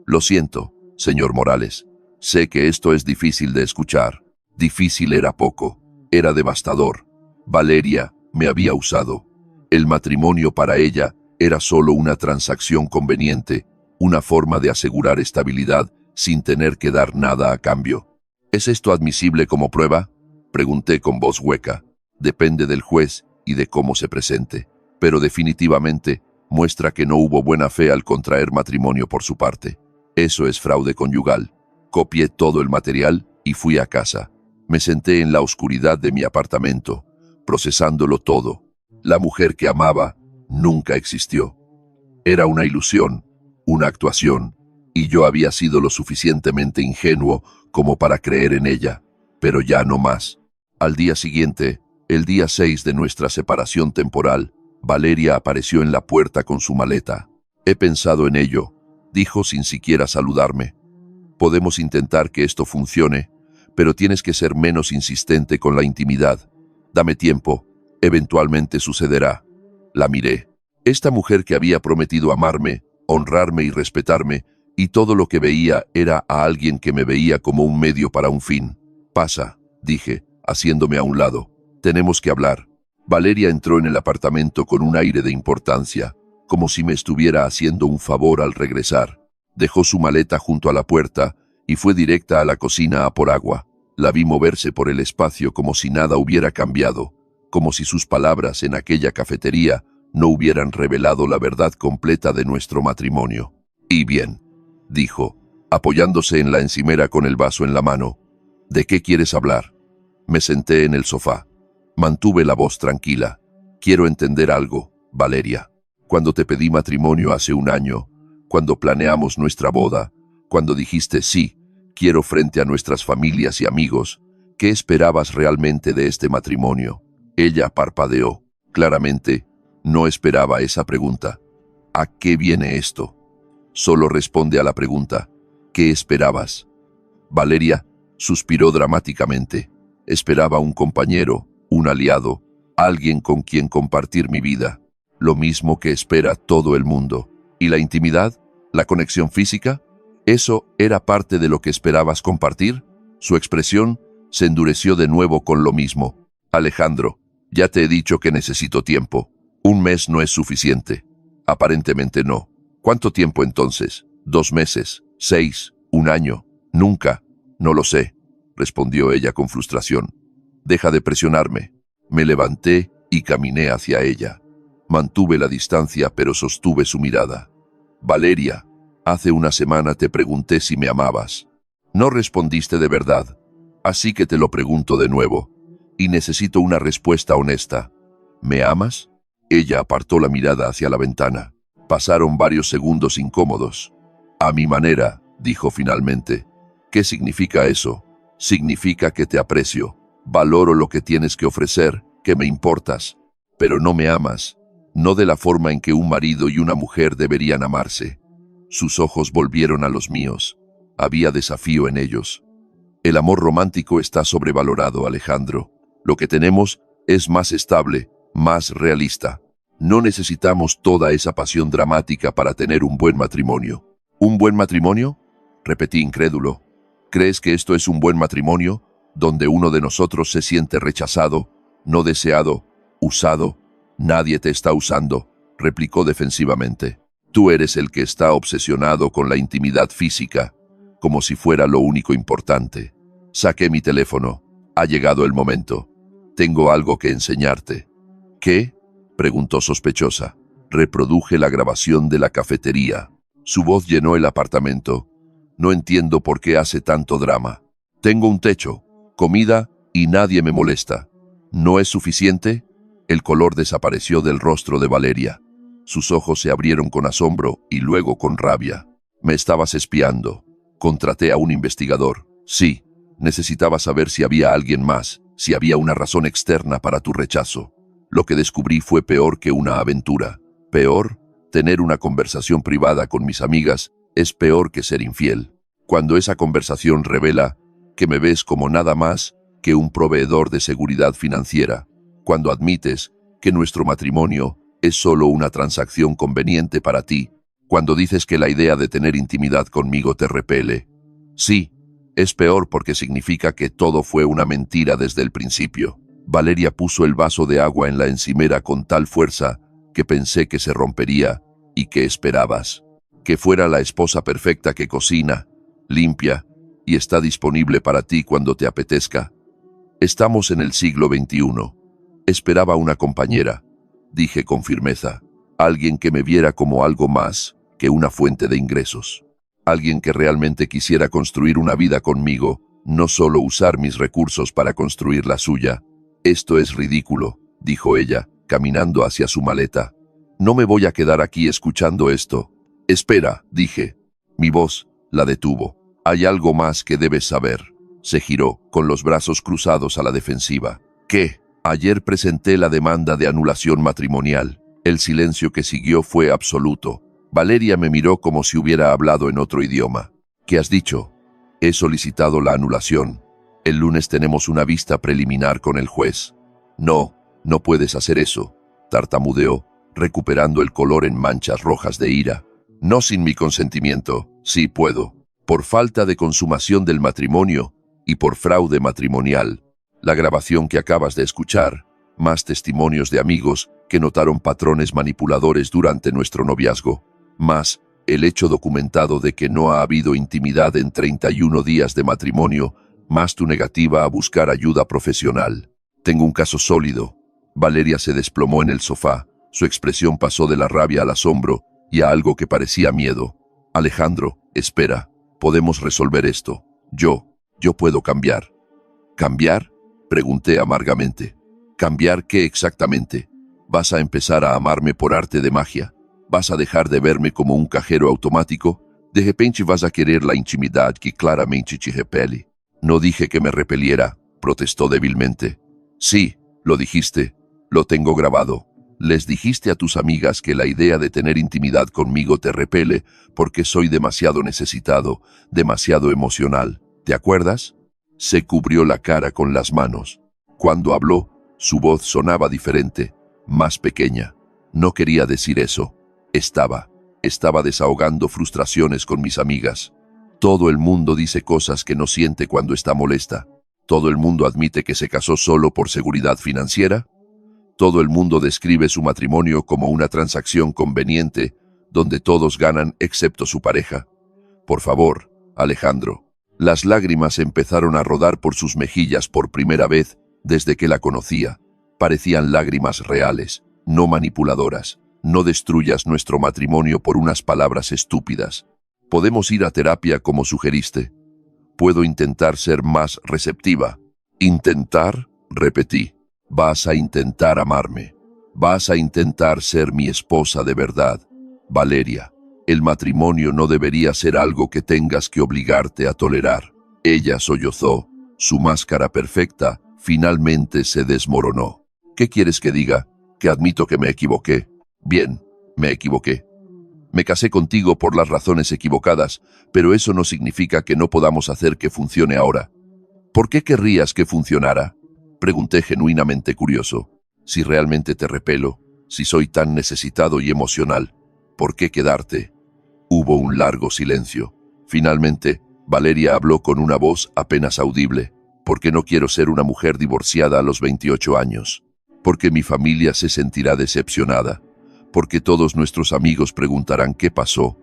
Lo siento, señor Morales. Sé que esto es difícil de escuchar. Difícil era poco. Era devastador. Valeria me había usado. El matrimonio para ella era solo una transacción conveniente, una forma de asegurar estabilidad sin tener que dar nada a cambio. ¿Es esto admisible como prueba? Pregunté con voz hueca. Depende del juez y de cómo se presente, pero definitivamente muestra que no hubo buena fe al contraer matrimonio por su parte. Eso es fraude conyugal. Copié todo el material y fui a casa. Me senté en la oscuridad de mi apartamento, procesándolo todo. La mujer que amaba nunca existió. Era una ilusión, una actuación, y yo había sido lo suficientemente ingenuo como para creer en ella, pero ya no más. Al día siguiente, el día 6 de nuestra separación temporal, Valeria apareció en la puerta con su maleta. He pensado en ello, dijo sin siquiera saludarme. Podemos intentar que esto funcione, pero tienes que ser menos insistente con la intimidad. Dame tiempo, eventualmente sucederá. La miré. Esta mujer que había prometido amarme, honrarme y respetarme, y todo lo que veía era a alguien que me veía como un medio para un fin. Pasa, dije, haciéndome a un lado. Tenemos que hablar. Valeria entró en el apartamento con un aire de importancia, como si me estuviera haciendo un favor al regresar. Dejó su maleta junto a la puerta y fue directa a la cocina a por agua. La vi moverse por el espacio como si nada hubiera cambiado, como si sus palabras en aquella cafetería no hubieran revelado la verdad completa de nuestro matrimonio. Y bien, dijo, apoyándose en la encimera con el vaso en la mano. ¿De qué quieres hablar? Me senté en el sofá. Mantuve la voz tranquila. Quiero entender algo, Valeria. Cuando te pedí matrimonio hace un año, cuando planeamos nuestra boda, cuando dijiste sí, quiero frente a nuestras familias y amigos, ¿qué esperabas realmente de este matrimonio? Ella parpadeó. Claramente, no esperaba esa pregunta. ¿A qué viene esto? Solo responde a la pregunta. ¿Qué esperabas? Valeria suspiró dramáticamente. Esperaba un compañero, un aliado, alguien con quien compartir mi vida. Lo mismo que espera todo el mundo. ¿Y la intimidad? ¿La conexión física? ¿Eso era parte de lo que esperabas compartir? Su expresión se endureció de nuevo con lo mismo. Alejandro, ya te he dicho que necesito tiempo. Un mes no es suficiente. Aparentemente no. ¿Cuánto tiempo entonces? 2 meses, 6, 1 año. Nunca. No lo sé, respondió ella con frustración. Deja de presionarme. Me levanté y caminé hacia ella. Mantuve la distancia, pero sostuve su mirada. Valeria, hace una semana te pregunté si me amabas. No respondiste de verdad, así que te lo pregunto de nuevo, y necesito una respuesta honesta. ¿Me amas? Ella apartó la mirada hacia la ventana. Pasaron varios segundos incómodos. A mi manera, dijo finalmente. ¿Qué significa eso? Significa que te aprecio, valoro lo que tienes que ofrecer, que me importas, pero no me amas. No de la forma en que un marido y una mujer deberían amarse. Sus ojos volvieron a los míos. Había desafío en ellos. El amor romántico está sobrevalorado, Alejandro. Lo que tenemos es más estable, más realista. No necesitamos toda esa pasión dramática para tener un buen matrimonio. ¿Un buen matrimonio? Repetí incrédulo. ¿Crees que esto es un buen matrimonio, donde uno de nosotros se siente rechazado, no deseado, usado? Nadie te está usando, replicó defensivamente. Tú eres el que está obsesionado con la intimidad física, como si fuera lo único importante. Saqué mi teléfono. Ha llegado el momento. Tengo algo que enseñarte. ¿Qué? Preguntó sospechosa. Reproduje la grabación de la cafetería. Su voz llenó el apartamento. No entiendo por qué hace tanto drama. Tengo un techo, comida y nadie me molesta. ¿No es suficiente? El color desapareció del rostro de Valeria. Sus ojos se abrieron con asombro y luego con rabia. Me estabas espiando. Contraté a un investigador. Sí, necesitaba saber si había alguien más, si había una razón externa para tu rechazo. Lo que descubrí fue peor que una aventura. Peor, tener una conversación privada con mis amigas es peor que ser infiel. Cuando esa conversación revela que me ves como nada más que un proveedor de seguridad financiera. Cuando admites que nuestro matrimonio es solo una transacción conveniente para ti. Cuando dices que la idea de tener intimidad conmigo te repele. Sí, es peor porque significa que todo fue una mentira desde el principio. Valeria puso el vaso de agua en la encimera con tal fuerza que pensé que se rompería. ¿Y qué esperabas? Que fuera la esposa perfecta que cocina, limpia y está disponible para ti cuando te apetezca. Estamos en el siglo XXI. Esperaba una compañera, dije con firmeza. Alguien que me viera como algo más que una fuente de ingresos. Alguien que realmente quisiera construir una vida conmigo, no solo usar mis recursos para construir la suya. Esto es ridículo, dijo ella, caminando hacia su maleta. No me voy a quedar aquí escuchando esto. Espera, dije. Mi voz la detuvo. Hay algo más que debes saber. Se giró, con los brazos cruzados a la defensiva. ¿Qué? Ayer presenté la demanda de anulación matrimonial. El silencio que siguió fue absoluto. Valeria me miró como si hubiera hablado en otro idioma. ¿Qué has dicho? He solicitado la anulación. El lunes tenemos una vista preliminar con el juez. No, no puedes hacer eso, tartamudeó, recuperando el color en manchas rojas de ira. No sin mi consentimiento. Sí puedo. Por falta de consumación del matrimonio y por fraude matrimonial. La grabación que acabas de escuchar, más testimonios de amigos que notaron patrones manipuladores durante nuestro noviazgo, más el hecho documentado de que no ha habido intimidad en 31 días de matrimonio, más tu negativa a buscar ayuda profesional. Tengo un caso sólido. Valeria se desplomó en el sofá. Su expresión pasó de la rabia al asombro y a algo que parecía miedo. Alejandro, espera. Podemos resolver esto. Yo puedo cambiar. ¿Cambiar? Pregunté amargamente. ¿Cambiar qué exactamente? ¿Vas a empezar a amarme por arte de magia? ¿Vas a dejar de verme como un cajero automático? ¿De repente vas a querer la intimidad que claramente te repele? No dije que me repeliera, protestó débilmente. Sí, lo dijiste. Lo tengo grabado. Les dijiste a tus amigas que la idea de tener intimidad conmigo te repele porque soy demasiado necesitado, demasiado emocional. ¿Te acuerdas? Se cubrió la cara con las manos. Cuando habló, su voz sonaba diferente, más pequeña. No quería decir eso. Estaba desahogando frustraciones con mis amigas. Todo el mundo dice cosas que no siente cuando está molesta. Todo el mundo admite que se casó solo por seguridad financiera. Todo el mundo describe su matrimonio como una transacción conveniente, donde todos ganan excepto su pareja. Por favor, Alejandro. Las lágrimas empezaron a rodar por sus mejillas por primera vez desde que la conocía. Parecían lágrimas reales, no manipuladoras. No destruyas nuestro matrimonio por unas palabras estúpidas. Podemos ir a terapia como sugeriste. Puedo intentar ser más receptiva. ¿Intentar? Repetí. Vas a intentar amarme. Vas a intentar ser mi esposa de verdad. Valeria, el matrimonio no debería ser algo que tengas que obligarte a tolerar. Ella sollozó. Su máscara perfecta finalmente se desmoronó. ¿Qué quieres que diga? Que admito que me equivoqué. Bien, me equivoqué. Me casé contigo por las razones equivocadas, pero eso no significa que no podamos hacer que funcione ahora. ¿Por qué querrías que funcionara? Pregunté genuinamente curioso. Si realmente te repelo, si soy tan necesitado y emocional, ¿por qué quedarte? Hubo un largo silencio. Finalmente, Valeria habló con una voz apenas audible. Porque no quiero ser una mujer divorciada a los 28 años. Porque mi familia se sentirá decepcionada. Porque todos nuestros amigos preguntarán qué pasó.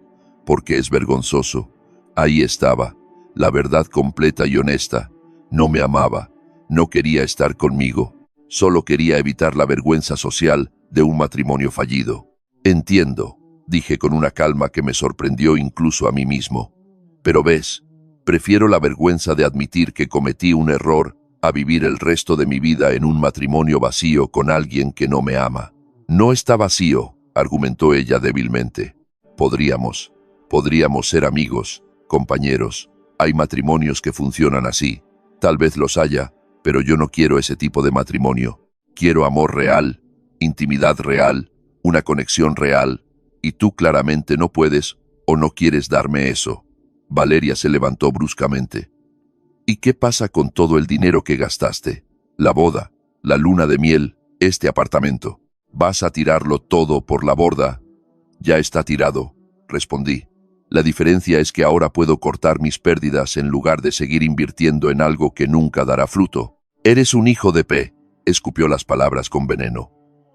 Porque es vergonzoso. Ahí estaba, la verdad completa y honesta. No me amaba, no quería estar conmigo. Solo quería evitar la vergüenza social de un matrimonio fallido. Entiendo, dije con una calma que me sorprendió incluso a mí mismo. Pero ves, prefiero la vergüenza de admitir que cometí un error a vivir el resto de mi vida en un matrimonio vacío con alguien que no me ama. No está vacío, argumentó ella débilmente. Podríamos ser amigos, compañeros. Hay matrimonios que funcionan así. Tal vez los haya, pero yo no quiero ese tipo de matrimonio. Quiero amor real, intimidad real, una conexión real, y tú claramente no puedes o no quieres darme eso. Valeria se levantó bruscamente. ¿Y qué pasa con todo el dinero que gastaste? La boda, la luna de miel, este apartamento. ¿Vas a tirarlo todo por la borda? Ya está tirado, respondí. La diferencia es que ahora puedo cortar mis pérdidas en lugar de seguir invirtiendo en algo que nunca dará fruto. Eres un hijo de P, escupió las palabras con veneno.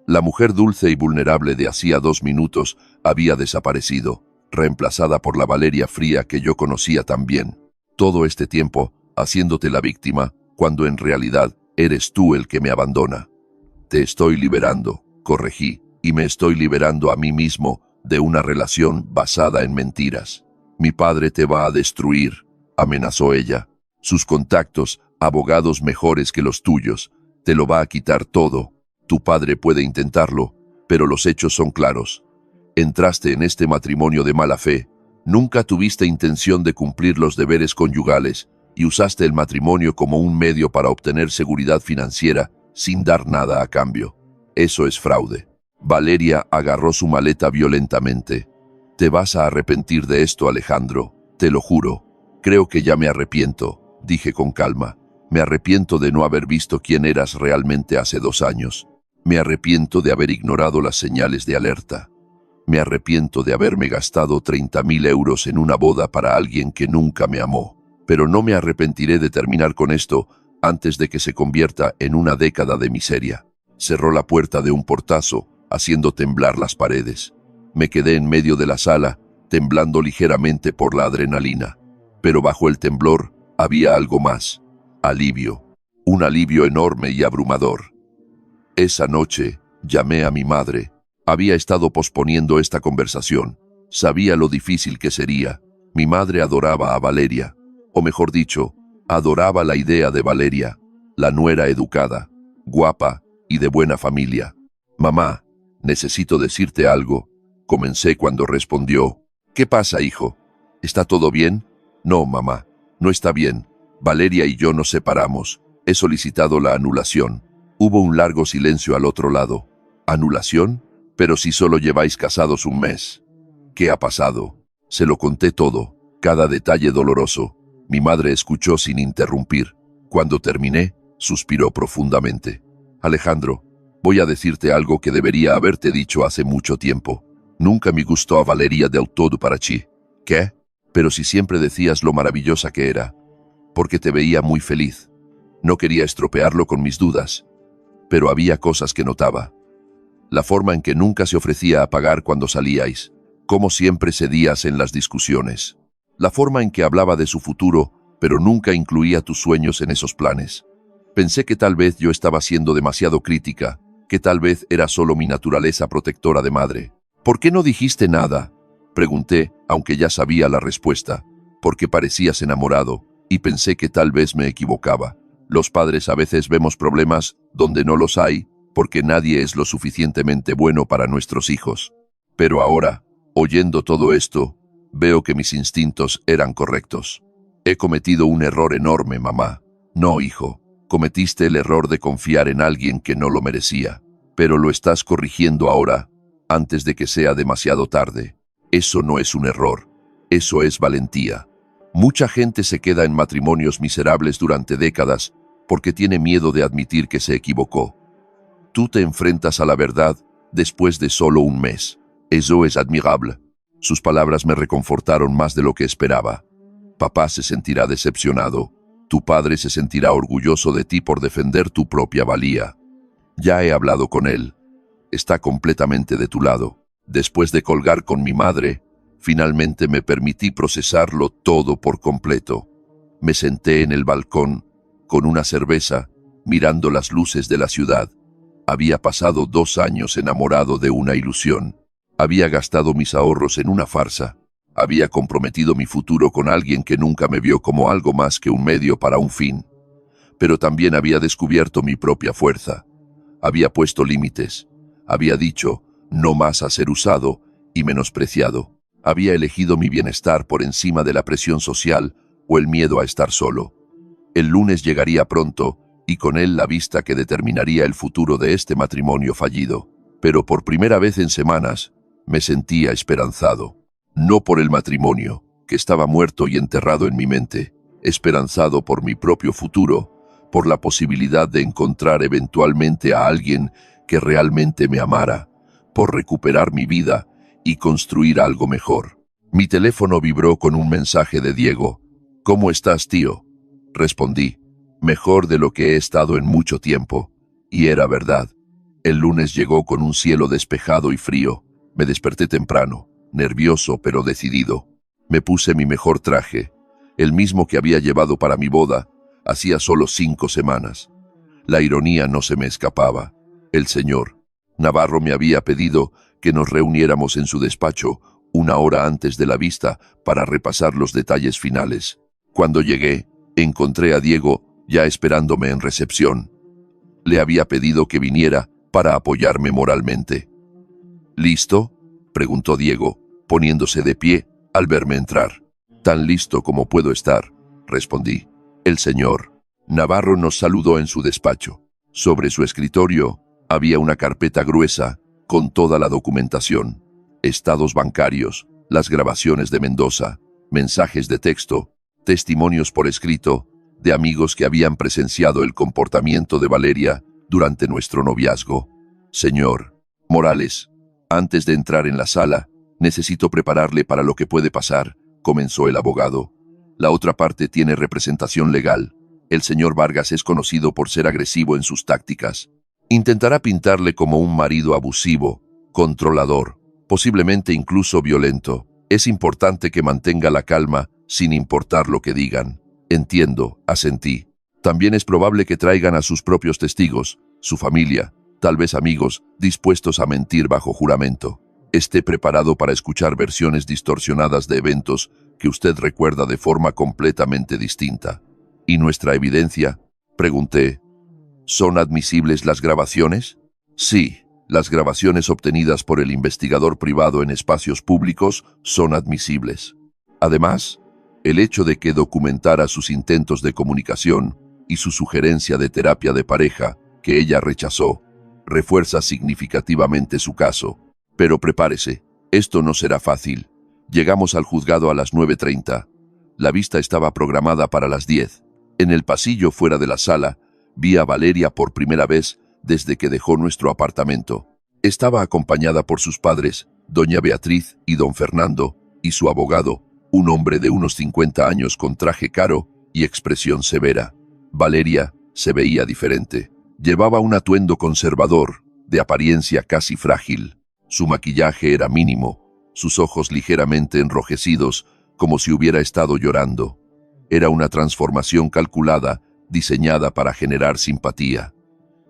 La mujer dulce y vulnerable de hacía 2 minutos había desaparecido, reemplazada por la Valeria fría que yo conocía tan bien. Todo este tiempo, haciéndote la víctima, cuando en realidad eres tú el que me abandona. Te estoy liberando, corregí, y me estoy liberando a mí mismo de una relación basada en mentiras. Mi padre te va a destruir, amenazó ella. Sus contactos, abogados mejores que los tuyos, te lo va a quitar todo. Tu padre puede intentarlo, pero los hechos son claros. Entraste en este matrimonio de mala fe, nunca tuviste intención de cumplir los deberes conyugales y usaste el matrimonio como un medio para obtener seguridad financiera sin dar nada a cambio. Eso es fraude. Valeria agarró su maleta violentamente. Te vas a arrepentir de esto, Alejandro, te lo juro. Creo que ya me arrepiento, dije con calma. Me arrepiento de no haber visto quién eras realmente hace 2 años. Me arrepiento de haber ignorado las señales de alerta. Me arrepiento de haberme gastado 30.000 euros en una boda para alguien que nunca me amó. Pero no me arrepentiré de terminar con esto antes de que se convierta en una década de miseria. Cerró la puerta de un portazo, haciendo temblar las paredes. Me quedé en medio de la sala, temblando ligeramente por la adrenalina. Pero bajo el temblor había algo más. Alivio. Un alivio enorme y abrumador. Esa noche llamé a mi madre. Había estado posponiendo esta conversación. Sabía lo difícil que sería. Mi madre adoraba a Valeria. O mejor dicho, adoraba la idea de Valeria, la nuera educada, guapa y de buena familia. Mamá, necesito decirte algo. Comencé cuando respondió. ¿Qué pasa, hijo? ¿Está todo bien? No, mamá, no está bien. Valeria y yo nos separamos. He solicitado la anulación. Hubo un largo silencio al otro lado. ¿Anulación? Pero si solo lleváis casados 1 mes. ¿Qué ha pasado? Se lo conté todo, cada detalle doloroso. Mi madre escuchó sin interrumpir. Cuando terminé, suspiró profundamente. Alejandro, voy a decirte algo que debería haberte dicho hace mucho tiempo. Nunca me gustó a Valeria del todo para ti. ¿Qué? Pero si siempre decías lo maravillosa que era. Porque te veía muy feliz. No quería estropearlo con mis dudas. Pero había cosas que notaba. La forma en que nunca se ofrecía a pagar cuando salíais. Cómo siempre cedías en las discusiones. La forma en que hablaba de su futuro, pero nunca incluía tus sueños en esos planes. Pensé que tal vez yo estaba siendo demasiado crítica, que tal vez era solo mi naturaleza protectora de madre. ¿Por qué no dijiste nada? Pregunté, aunque ya sabía la respuesta. Porque parecías enamorado, y pensé que tal vez me equivocaba. Los padres a veces vemos problemas donde no los hay, porque nadie es lo suficientemente bueno para nuestros hijos. Pero ahora, oyendo todo esto, veo que mis instintos eran correctos. He cometido un error enorme, mamá. No, hijo, cometiste el error de confiar en alguien que no lo merecía. Pero lo estás corrigiendo ahora, antes de que sea demasiado tarde. Eso no es un error. Eso es valentía. Mucha gente se queda en matrimonios miserables durante décadas porque tiene miedo de admitir que se equivocó. Tú te enfrentas a la verdad después de solo 1 mes. Eso es admirable. Sus palabras me reconfortaron más de lo que esperaba. Papá se sentirá decepcionado. Tu padre se sentirá orgulloso de ti por defender tu propia valía. Ya he hablado con él. Está completamente de tu lado. Después de colgar con mi madre, finalmente me permití procesarlo todo por completo. Me senté en el balcón, con una cerveza, mirando las luces de la ciudad. Había pasado 2 años enamorado de una ilusión. Había gastado mis ahorros en una farsa. Había comprometido mi futuro con alguien que nunca me vio como algo más que un medio para un fin. Pero también había descubierto mi propia fuerza. Había puesto límites. Había dicho, no más a ser usado y menospreciado. Había elegido mi bienestar por encima de la presión social o el miedo a estar solo. El lunes llegaría pronto, y con él la vista que determinaría el futuro de este matrimonio fallido. Pero por primera vez en semanas, me sentía esperanzado. No por el matrimonio, que estaba muerto y enterrado en mi mente, esperanzado por mi propio futuro, por la posibilidad de encontrar eventualmente a alguien que realmente me amara, por recuperar mi vida y construir algo mejor. Mi teléfono vibró con un mensaje de Diego. «¿Cómo estás, tío?», respondí. «Mejor de lo que he estado en mucho tiempo». Y era verdad. El lunes llegó con un cielo despejado y frío. Me desperté temprano, nervioso pero decidido. Me puse mi mejor traje, el mismo que había llevado para mi boda, hacía solo 5 semanas. La ironía no se me escapaba. El señor Navarro me había pedido que nos reuniéramos en su despacho 1 hora antes de la vista para repasar los detalles finales. Cuando llegué, encontré a Diego ya esperándome en recepción. Le había pedido que viniera para apoyarme moralmente. «¿Listo?», preguntó Diego, poniéndose de pie al verme entrar. «Tan listo como puedo estar», respondí. El señor Navarro nos saludó en su despacho. Sobre su escritorio había una carpeta gruesa con toda la documentación, estados bancarios, las grabaciones de Mendoza, mensajes de texto, testimonios por escrito de amigos que habían presenciado el comportamiento de Valeria durante nuestro noviazgo. «Señor Morales, antes de entrar en la sala, necesito prepararle para lo que puede pasar», comenzó el abogado. «La otra parte tiene representación legal. El señor Vargas es conocido por ser agresivo en sus tácticas. Intentará pintarle como un marido abusivo, controlador, posiblemente incluso violento. Es importante que mantenga la calma sin importar lo que digan». «Entiendo», asentí. «También es probable que traigan a sus propios testigos, su familia, tal vez amigos, dispuestos a mentir bajo juramento. Esté preparado para escuchar versiones distorsionadas de eventos que usted recuerda de forma completamente distinta». «¿Y nuestra evidencia?», pregunté. «¿Son admisibles las grabaciones?». «Sí, las grabaciones obtenidas por el investigador privado en espacios públicos son admisibles. Además, el hecho de que documentara sus intentos de comunicación y su sugerencia de terapia de pareja, que ella rechazó, refuerza significativamente su caso. Pero prepárese, esto no será fácil». Llegamos al juzgado a las 9:30. La vista estaba programada para las 10. En el pasillo fuera de la sala, vi a Valeria por primera vez desde que dejó nuestro apartamento. Estaba acompañada por sus padres, doña Beatriz y don Fernando, y su abogado, un hombre de unos 50 años con traje caro y expresión severa. Valeria se veía diferente. Llevaba un atuendo conservador, de apariencia casi frágil. Su maquillaje era mínimo, sus ojos ligeramente enrojecidos, como si hubiera estado llorando. Era una transformación calculada, diseñada para generar simpatía.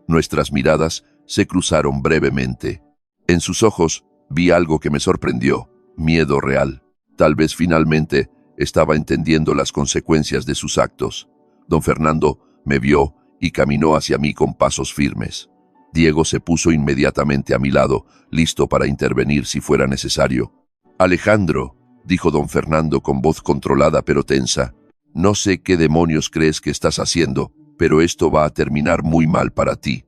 Nuestras miradas se cruzaron brevemente. En sus ojos vi algo que me sorprendió, miedo real. Tal vez finalmente estaba entendiendo las consecuencias de sus actos. Don Fernando me vio y caminó hacia mí con pasos firmes. Diego se puso inmediatamente a mi lado, listo para intervenir si fuera necesario. «Alejandro», dijo don Fernando con voz controlada pero tensa, «no sé qué demonios crees que estás haciendo, pero esto va a terminar muy mal para ti».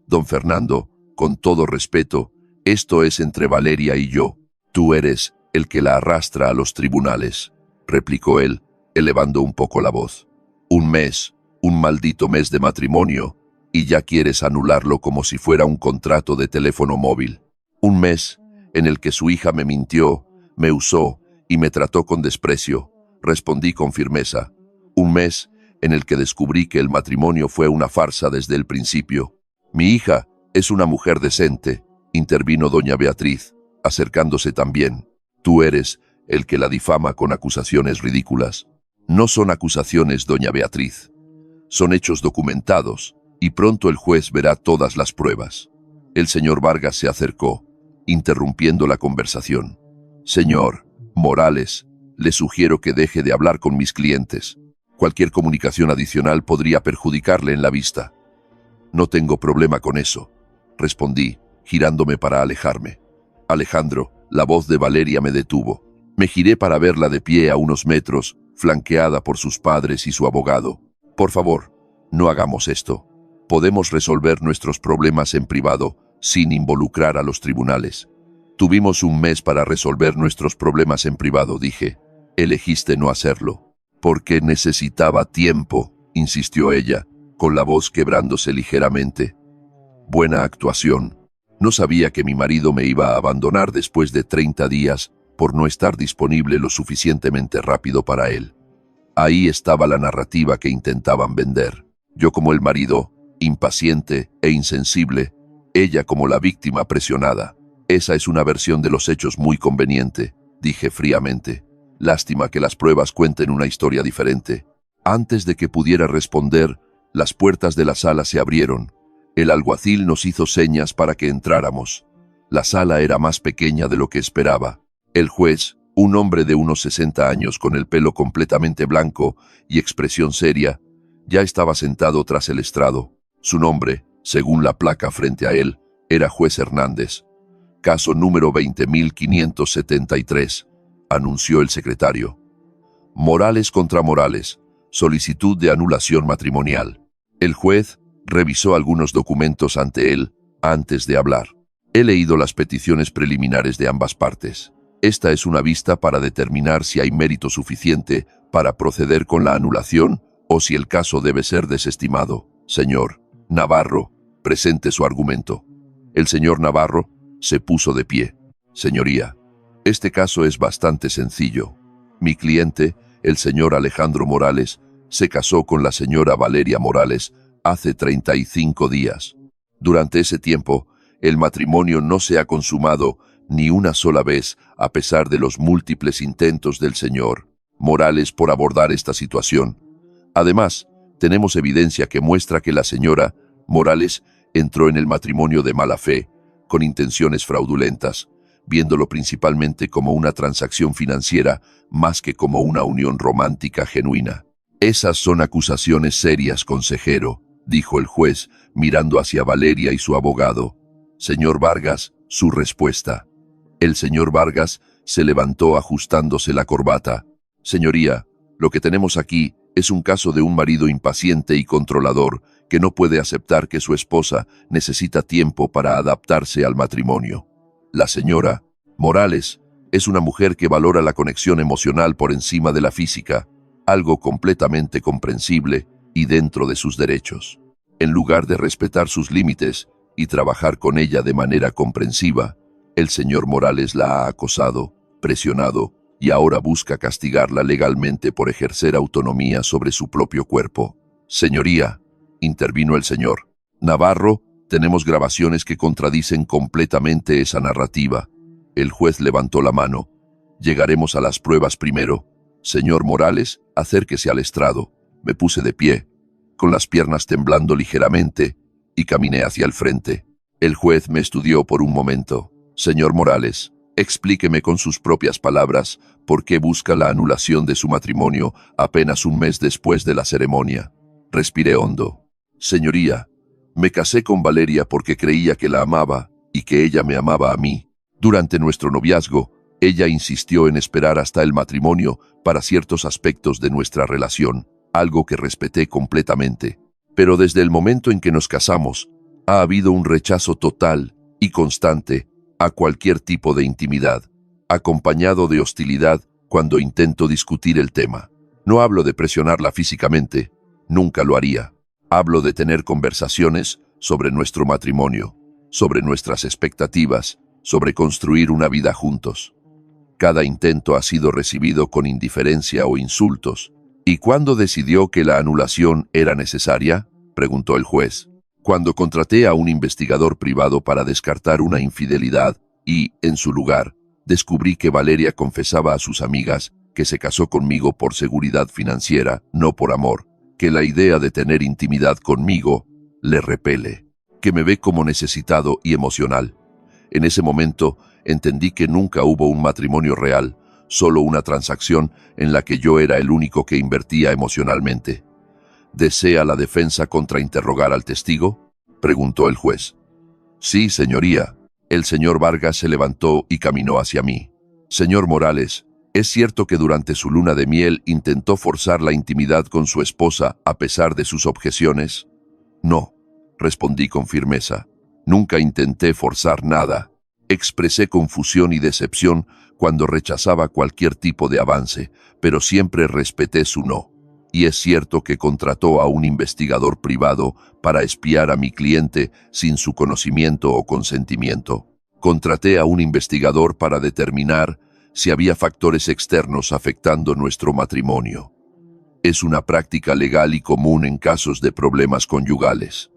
«Don Fernando, con todo respeto, esto es entre Valeria y yo. Tú eres el que la arrastra a los tribunales», replicó él, elevando un poco la voz. «Un mes, un maldito mes de matrimonio, y ya quieres anularlo como si fuera un contrato de teléfono móvil. Un mes en el que su hija me mintió, me usó y me trató con desprecio. respondí con firmeza. Un mes en el que descubrí que el matrimonio fue una farsa desde el principio. Mi hija es una mujer decente, intervino doña Beatriz, acercándose también. Tú eres el que la difama con acusaciones ridículas. No son acusaciones, doña Beatriz. Son hechos documentados, y pronto el juez verá todas las pruebas. El señor Vargas se acercó, interrumpiendo la conversación. Señor Morales, le sugiero que deje de hablar con mis clientes. Cualquier comunicación adicional podría perjudicarle en la vista. No tengo problema con eso, respondí, girándome para alejarme. Alejandro, la voz de Valeria me detuvo. Me giré para verla de pie a unos metros, flanqueada por sus padres y su abogado. Por favor, no hagamos esto. Podemos resolver nuestros problemas en privado, sin involucrar a los tribunales. Tuvimos un mes para resolver nuestros problemas en privado, dije. Elegiste no hacerlo. Porque necesitaba tiempo, insistió ella, con la voz quebrándose ligeramente. Buena actuación. No sabía que mi marido me iba a abandonar después de 30 días por no estar disponible lo suficientemente rápido para él. Ahí estaba la narrativa que intentaban vender. Yo como el marido, impaciente e insensible, ella como la víctima presionada. Esa es una versión de los hechos muy conveniente, dije fríamente. Lástima que las pruebas cuenten una historia diferente. Antes de que pudiera responder, las puertas de la sala se abrieron. El alguacil nos hizo señas para que entráramos. La sala era más pequeña de lo que esperaba. El juez, un hombre de unos 60 años con el pelo completamente blanco y expresión seria, ya estaba sentado tras el estrado. Su nombre, según la placa frente a él, era Juez Hernández. Caso número 20.573, anunció el secretario. Morales contra Morales, solicitud de anulación matrimonial. El juez revisó algunos documentos ante él antes de hablar. He leído las peticiones preliminares de ambas partes. Esta es una vista para determinar si hay mérito suficiente para proceder con la anulación o si el caso debe ser desestimado. Señor Navarro, presente su argumento. El señor Navarro se puso de pie. Señoría, este caso es bastante sencillo. Mi cliente, el señor Alejandro Morales, se casó con la señora Valeria Morales hace 35 días. Durante ese tiempo, el matrimonio no se ha consumado ni una sola vez, a pesar de los múltiples intentos del señor Morales por abordar esta situación. Además, tenemos evidencia que muestra que la señora Morales entró en el matrimonio de mala fe, con intenciones fraudulentas, viéndolo principalmente como una transacción financiera más que como una unión romántica genuina. Esas son acusaciones serias, consejero, dijo el juez, mirando hacia Valeria y su abogado. Señor Vargas, su respuesta. El señor Vargas se levantó ajustándose la corbata. Señoría, lo que tenemos aquí es un caso de un marido impaciente y controlador que no puede aceptar que su esposa necesita tiempo para adaptarse al matrimonio. La señora Morales es una mujer que valora la conexión emocional por encima de la física, algo completamente comprensible y dentro de sus derechos. En lugar de respetar sus límites y trabajar con ella de manera comprensiva, el señor Morales la ha acosado, presionado y ahora busca castigarla legalmente por ejercer autonomía sobre su propio cuerpo. Señoría, intervino el señor Navarro, tenemos grabaciones que contradicen completamente esa narrativa. El juez levantó la mano. Llegaremos a las pruebas primero. Señor Morales, acérquese al estrado. Me puse de pie, con las piernas temblando ligeramente, y caminé hacia el frente. El juez me estudió por un momento. Señor Morales, explíqueme con sus propias palabras por qué busca la anulación de su matrimonio apenas un mes después de la ceremonia. Respiré hondo. Señoría, me casé con Valeria porque creía que la amaba y que ella me amaba a mí. Durante nuestro noviazgo, ella insistió en esperar hasta el matrimonio para ciertos aspectos de nuestra relación, algo que respeté completamente. Pero desde el momento en que nos casamos, ha habido un rechazo total y constante a cualquier tipo de intimidad, acompañado de hostilidad cuando intento discutir el tema. No hablo de presionarla físicamente, nunca lo haría. Hablo de tener conversaciones sobre nuestro matrimonio, sobre nuestras expectativas, sobre construir una vida juntos. Cada intento ha sido recibido con indiferencia o insultos. ¿Y cuándo decidió que la anulación era necesaria?, preguntó el juez. Cuando contraté a un investigador privado para descartar una infidelidad y, en su lugar, descubrí que Valeria confesaba a sus amigas que se casó conmigo por seguridad financiera, no por amor, que la idea de tener intimidad conmigo le repele, que me ve como necesitado y emocional. En ese momento entendí que nunca hubo un matrimonio real, solo una transacción en la que yo era el único que invertía emocionalmente. ¿Desea la defensa contrainterrogar al testigo?, preguntó el juez. Sí, señoría. El señor Vargas se levantó y caminó hacia mí. Señor Morales, ¿es cierto que durante su luna de miel intentó forzar la intimidad con su esposa a pesar de sus objeciones? No, respondí con firmeza. Nunca intenté forzar nada. Expresé confusión y decepción cuando rechazaba cualquier tipo de avance, pero siempre respeté su no. Y es cierto que contrató a un investigador privado para espiar a mi cliente sin su conocimiento o consentimiento. Contraté a un investigador para determinar si había factores externos afectando nuestro matrimonio. Es una práctica legal y común en casos de problemas conyugales.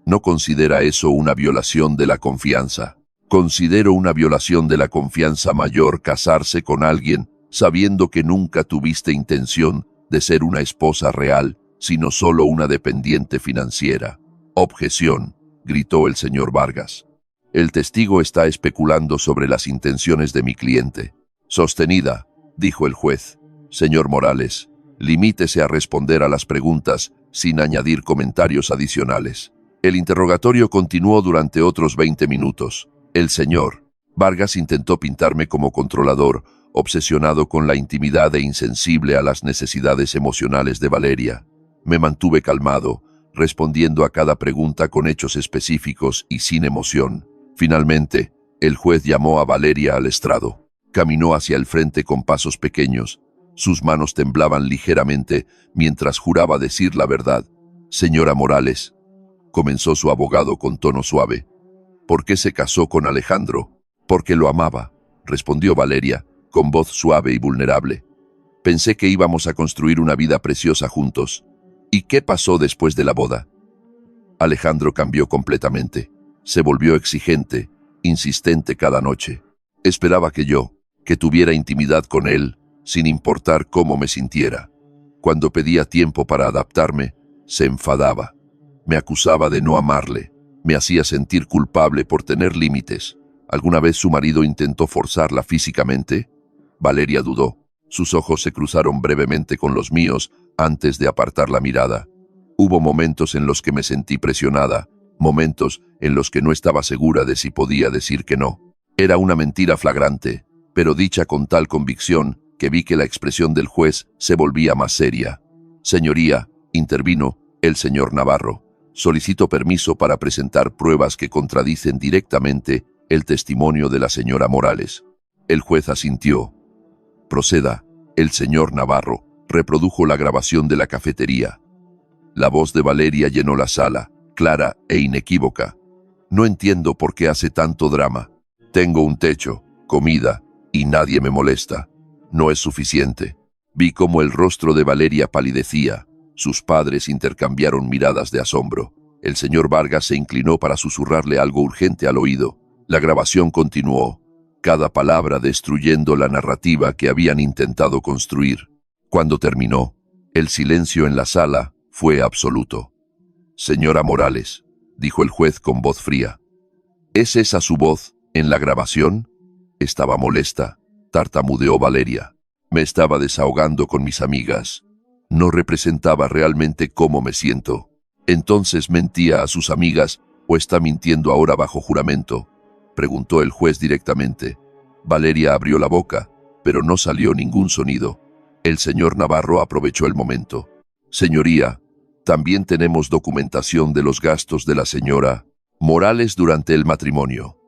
¿No considera eso una violación de la confianza? Considero una violación de la confianza mayor casarse con alguien sabiendo que nunca tuviste intención de ser una esposa real, sino solo una dependiente financiera. Objeción, gritó el señor Vargas. El testigo está especulando sobre las intenciones de mi cliente. Sostenida, dijo el juez. Señor Morales, limítese a responder a las preguntas sin añadir comentarios adicionales. El interrogatorio continuó durante otros 20 minutos. El señor Vargas intentó pintarme como controlador, obsesionado con la intimidad e insensible a las necesidades emocionales de Valeria. Me mantuve calmado, respondiendo a cada pregunta con hechos específicos y sin emoción. Finalmente, el juez llamó a Valeria al estrado. Caminó hacia el frente con pasos pequeños. Sus manos temblaban ligeramente mientras juraba decir la verdad. Señora Morales, comenzó su abogado con tono suave. ¿Por qué se casó con Alejandro? Porque lo amaba, respondió Valeria, con voz suave y vulnerable. Pensé que íbamos a construir una vida preciosa juntos. ¿Y qué pasó después de la boda? Alejandro cambió completamente. Se volvió exigente, insistente cada noche. Esperaba que tuviera intimidad con él, sin importar cómo me sintiera. Cuando pedía tiempo para adaptarme, se enfadaba. Me acusaba de no amarle. Me hacía sentir culpable por tener límites. ¿Alguna vez su marido intentó forzarla físicamente? Valeria dudó. Sus ojos se cruzaron brevemente con los míos antes de apartar la mirada. Hubo momentos en los que me sentí presionada, momentos en los que no estaba segura de si podía decir que no. Era una mentira flagrante, pero dicha con tal convicción que vi que la expresión del juez se volvía más seria. Señoría, intervino el señor Navarro, solicito permiso para presentar pruebas que contradicen directamente el testimonio de la señora Morales. El juez asintió. Proceda. El señor Navarro reprodujo la grabación de la cafetería. La voz de Valeria llenó la sala, clara e inequívoca. No entiendo por qué hace tanto drama. Tengo un techo, comida, y nadie me molesta. No es suficiente. Vi cómo el rostro de Valeria palidecía. Sus padres intercambiaron miradas de asombro. El señor Vargas se inclinó para susurrarle algo urgente al oído. La grabación continuó, cada palabra destruyendo la narrativa que habían intentado construir. Cuando terminó, el silencio en la sala fue absoluto. Señora Morales, dijo el juez con voz fría. ¿Es esa su voz en la grabación? Estaba molesta, tartamudeó Valeria. Me estaba desahogando con mis amigas. No representaba realmente cómo me siento. Entonces mentía a sus amigas o está mintiendo ahora bajo juramento, preguntó el juez directamente. Valeria abrió la boca, pero no salió ningún sonido. El señor Navarro aprovechó el momento. Señoría, también tenemos documentación de los gastos de la señora Morales durante el matrimonio.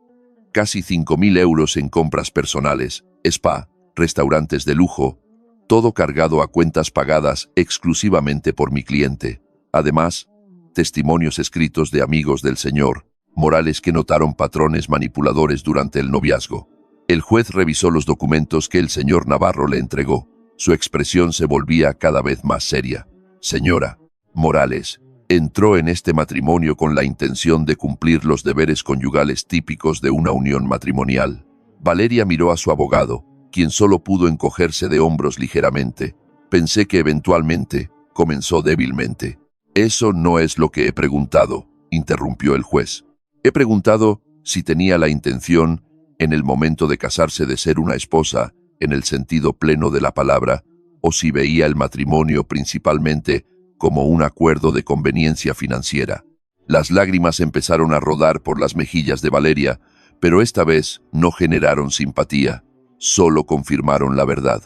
Casi 5.000 euros en compras personales, spa, restaurantes de lujo, todo cargado a cuentas pagadas exclusivamente por mi cliente. Además, testimonios escritos de amigos del señor Morales que notaron patrones manipuladores durante el noviazgo. El juez revisó los documentos que el señor Navarro le entregó. Su expresión se volvía cada vez más seria. Señora Morales entró en este matrimonio con la intención de cumplir los deberes conyugales típicos de una unión matrimonial. Valeria miró a su abogado, quien solo pudo encogerse de hombros ligeramente. Pensé que eventualmente, comenzó débilmente. Eso no es lo que he preguntado, interrumpió el juez. He preguntado si tenía la intención, en el momento de casarse, de ser una esposa, en el sentido pleno de la palabra, o si veía el matrimonio principalmente como un acuerdo de conveniencia financiera. Las lágrimas empezaron a rodar por las mejillas de Valeria, pero esta vez no generaron simpatía, solo confirmaron la verdad.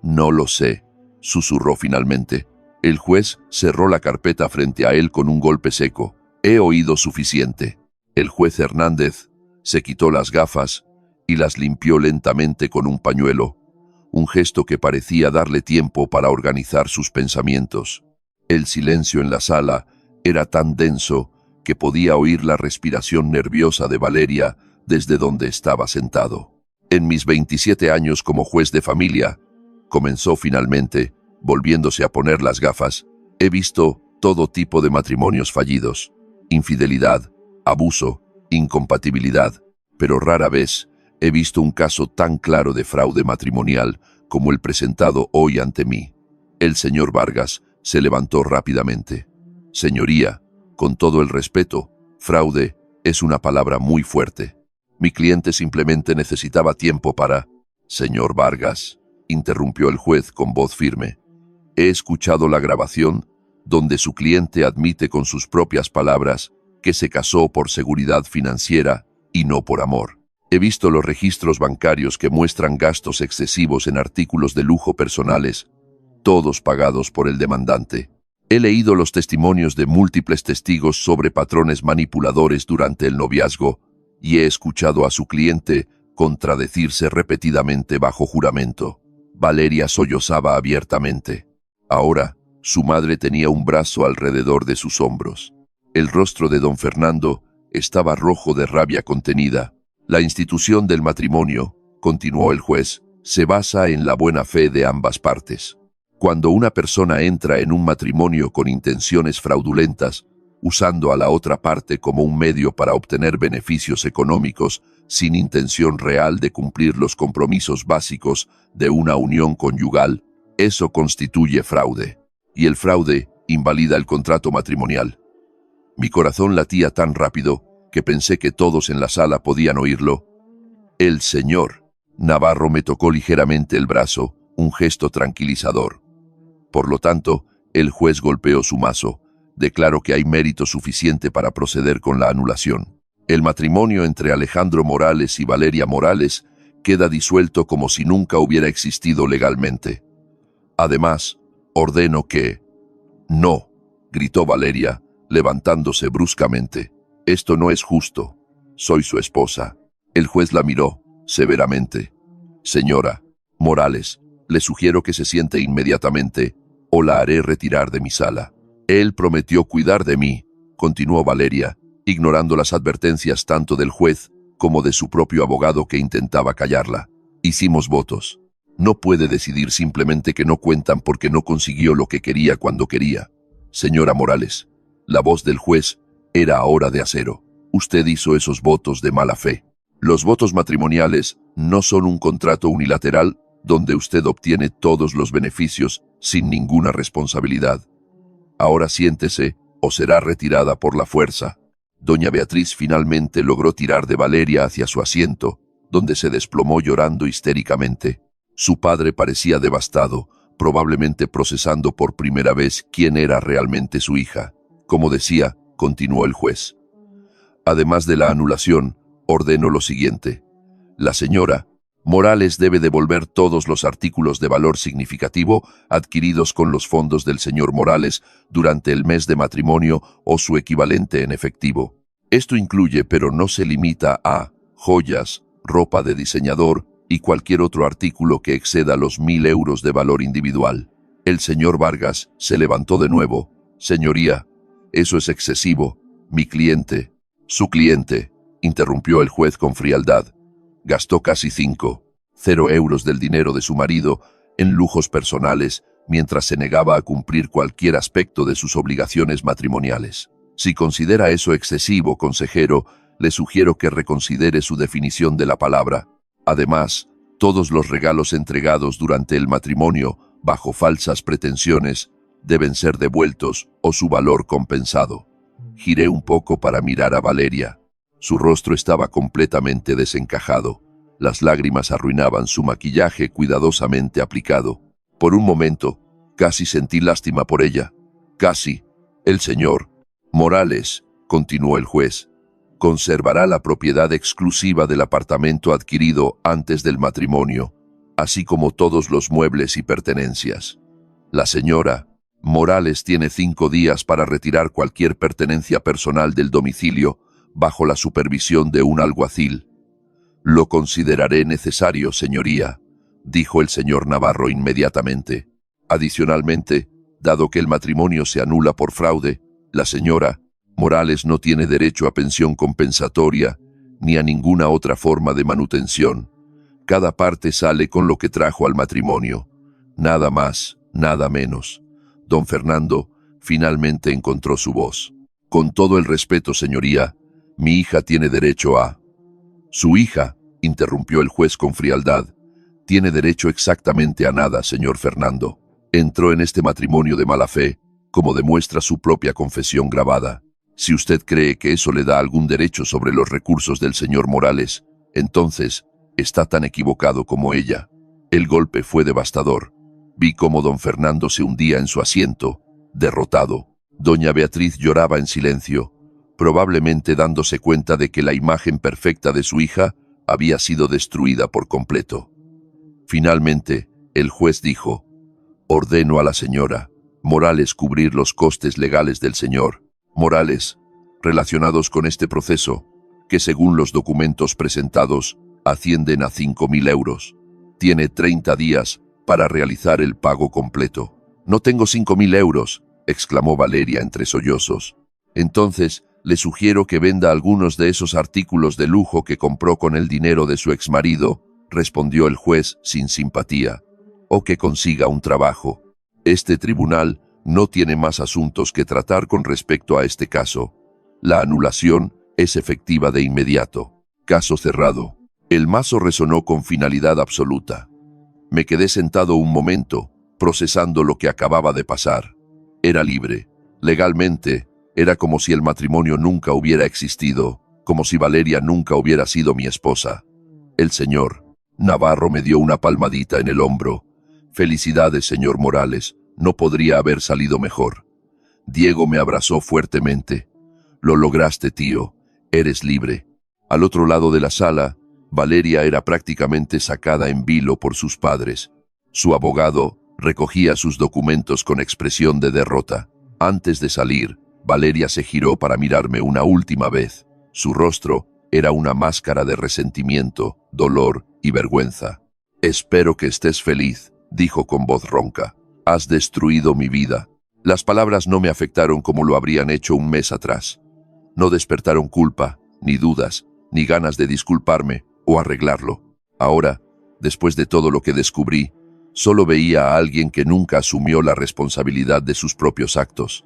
No lo sé, susurró finalmente. El juez cerró la carpeta frente a él con un golpe seco. He oído suficiente. El juez Hernández se quitó las gafas y las limpió lentamente con un pañuelo, un gesto que parecía darle tiempo para organizar sus pensamientos. El silencio en la sala era tan denso que podía oír la respiración nerviosa de Valeria desde donde estaba sentado. En mis 27 años como juez de familia, comenzó finalmente, volviéndose a poner las gafas, he visto todo tipo de matrimonios fallidos, infidelidad, abuso, incompatibilidad, pero rara vez he visto un caso tan claro de fraude matrimonial como el presentado hoy ante mí. El señor Vargas se levantó rápidamente. Señoría, con todo el respeto, fraude es una palabra muy fuerte. Mi cliente simplemente necesitaba tiempo para... Señor Vargas, interrumpió el juez con voz firme. He escuchado la grabación donde su cliente admite con sus propias palabras que se casó por seguridad financiera y no por amor. He visto los registros bancarios que muestran gastos excesivos en artículos de lujo personales, todos pagados por el demandante. He leído los testimonios de múltiples testigos sobre patrones manipuladores durante el noviazgo y he escuchado a su cliente contradecirse repetidamente bajo juramento. Valeria sollozaba abiertamente. Ahora, su madre tenía un brazo alrededor de sus hombros. El rostro de don Fernando estaba rojo de rabia contenida. La institución del matrimonio, continuó el juez, se basa en la buena fe de ambas partes. Cuando una persona entra en un matrimonio con intenciones fraudulentas, usando a la otra parte como un medio para obtener beneficios económicos, sin intención real de cumplir los compromisos básicos de una unión conyugal, eso constituye fraude. Y el fraude invalida el contrato matrimonial. Mi corazón latía tan rápido que pensé que todos en la sala podían oírlo. El señor Navarro me tocó ligeramente el brazo, un gesto tranquilizador. Por lo tanto, el juez golpeó su mazo. Declaró que hay mérito suficiente para proceder con la anulación. El matrimonio entre Alejandro Morales y Valeria Morales queda disuelto como si nunca hubiera existido legalmente. Además, ordeno que... No, gritó Valeria, levantándose bruscamente. Esto no es justo. Soy su esposa. El juez la miró severamente. Señora Morales, le sugiero que se siente inmediatamente o la haré retirar de mi sala. Él prometió cuidar de mí, continuó Valeria, ignorando las advertencias tanto del juez como de su propio abogado que intentaba callarla. Hicimos votos. No puede decidir simplemente que no cuentan porque no consiguió lo que quería cuando quería. Señora Morales, la voz del juez era ahora de acero. Usted hizo esos votos de mala fe. Los votos matrimoniales no son un contrato unilateral donde usted obtiene todos los beneficios sin ninguna responsabilidad. Ahora siéntese o será retirada por la fuerza. Doña Beatriz finalmente logró tirar de Valeria hacia su asiento, donde se desplomó llorando histéricamente. Su padre parecía devastado, probablemente procesando por primera vez quién era realmente su hija. Como decía, continuó el juez. Además de la anulación, ordeno lo siguiente. La señora Morales debe devolver todos los artículos de valor significativo adquiridos con los fondos del señor Morales durante el mes de matrimonio o su equivalente en efectivo. Esto incluye, pero no se limita a, joyas, ropa de diseñador y cualquier otro artículo que exceda los 1.000 euros de valor individual. El señor Vargas se levantó de nuevo. Señoría, eso es excesivo. Mi cliente, su cliente, interrumpió el juez con frialdad. Gastó casi 5,0 euros del dinero de su marido en lujos personales mientras se negaba a cumplir cualquier aspecto de sus obligaciones matrimoniales. Si considera eso excesivo, consejero, le sugiero que reconsidere su definición de la palabra. Además, todos los regalos entregados durante el matrimonio, bajo falsas pretensiones, deben ser devueltos o su valor compensado. Giré un poco para mirar a Valeria. Su rostro estaba completamente desencajado. Las lágrimas arruinaban su maquillaje cuidadosamente aplicado. Por un momento, casi sentí lástima por ella. Casi. El señor Morales, continuó el juez, conservará la propiedad exclusiva del apartamento adquirido antes del matrimonio, así como todos los muebles y pertenencias. La señora Morales tiene 5 días para retirar cualquier pertenencia personal del domicilio bajo la supervisión de un alguacil. Lo consideraré necesario, señoría, dijo el señor Navarro inmediatamente. Adicionalmente, dado que el matrimonio se anula por fraude, la señora Morales no tiene derecho a pensión compensatoria ni a ninguna otra forma de manutención. Cada parte sale con lo que trajo al matrimonio. Nada más, nada menos. Don Fernando finalmente encontró su voz. Con todo el respeto, señoría, mi hija tiene derecho a... Su hija, interrumpió el juez con frialdad, tiene derecho exactamente a nada, señor Fernando. Entró en este matrimonio de mala fe, como demuestra su propia confesión grabada. Si usted cree que eso le da algún derecho sobre los recursos del señor Morales, entonces está tan equivocado como ella. El golpe fue devastador. Vi cómo don Fernando se hundía en su asiento, derrotado. Doña Beatriz lloraba en silencio, probablemente dándose cuenta de que la imagen perfecta de su hija había sido destruida por completo. Finalmente, el juez dijo: ordeno a la señora Morales cubrir los costes legales del señor Morales relacionados con este proceso, que según los documentos presentados ascienden a 5.000 euros. Tiene 30 días para realizar el pago completo. No tengo 5.000 euros, exclamó Valeria entre sollozos. Entonces, le sugiero que venda algunos de esos artículos de lujo que compró con el dinero de su exmarido, respondió el juez sin simpatía, o que consiga un trabajo. Este tribunal no tiene más asuntos que tratar con respecto a este caso. La anulación es efectiva de inmediato. Caso cerrado. El mazo resonó con finalidad absoluta. Me quedé sentado un momento, procesando lo que acababa de pasar. Era libre. Legalmente, era como si el matrimonio nunca hubiera existido, como si Valeria nunca hubiera sido mi esposa. El señor Navarro me dio una palmadita en el hombro. Felicidades, señor Morales, no podría haber salido mejor. Diego me abrazó fuertemente. Lo lograste, tío, eres libre. Al otro lado de la sala, Valeria era prácticamente sacada en vilo por sus padres. Su abogado recogía sus documentos con expresión de derrota. Antes de salir, Valeria se giró para mirarme una última vez. Su rostro era una máscara de resentimiento, dolor y vergüenza. Espero que estés feliz, dijo con voz ronca. Has destruido mi vida. Las palabras no me afectaron como lo habrían hecho un mes atrás. No despertaron culpa, ni dudas, ni ganas de disculparme o arreglarlo. Ahora, después de todo lo que descubrí, solo veía a alguien que nunca asumió la responsabilidad de sus propios actos.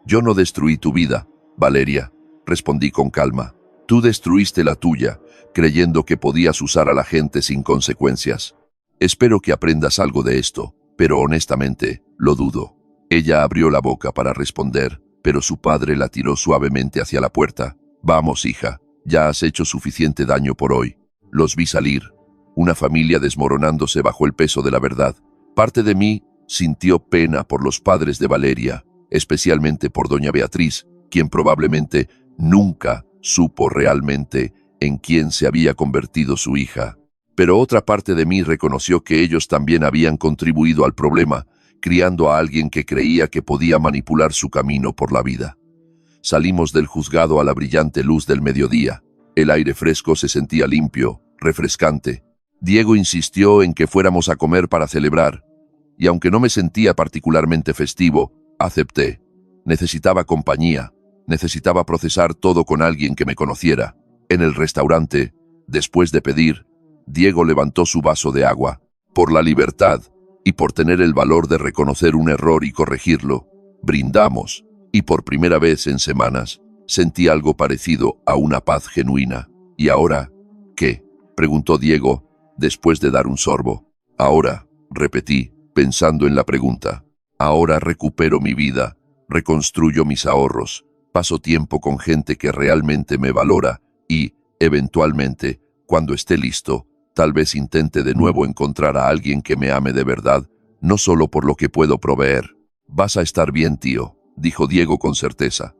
Yo no destruí tu vida, Valeria, respondí con calma. Tú destruiste la tuya, creyendo que podías usar a la gente sin consecuencias. Espero que aprendas algo de esto, pero honestamente, lo dudo. Ella abrió la boca para responder, pero su padre la tiró suavemente hacia la puerta. Vamos, hija, ya has hecho suficiente daño por hoy. Los vi salir, una familia desmoronándose bajo el peso de la verdad. Parte de mí sintió pena por los padres de Valeria, especialmente por doña Beatriz, quien probablemente nunca supo realmente en quién se había convertido su hija. Pero otra parte de mí reconoció que ellos también habían contribuido al problema, criando a alguien que creía que podía manipular su camino por la vida. Salimos del juzgado a la brillante luz del mediodía. El aire fresco se sentía limpio, refrescante. Diego insistió en que fuéramos a comer para celebrar, y aunque no me sentía particularmente festivo, acepté. Necesitaba compañía, necesitaba procesar todo con alguien que me conociera. En el restaurante, después de pedir, Diego levantó su vaso de agua. Por la libertad y por tener el valor de reconocer un error y corregirlo, brindamos, y por primera vez en semanas sentí algo parecido a una paz genuina. ¿Y ahora qué?, preguntó Diego, después de dar un sorbo. Ahora, repetí, pensando en la pregunta. Ahora recupero mi vida, reconstruyo mis ahorros, paso tiempo con gente que realmente me valora y, eventualmente, cuando esté listo, tal vez intente de nuevo encontrar a alguien que me ame de verdad, no solo por lo que puedo proveer. Vas a estar bien, tío, dijo Diego con certeza.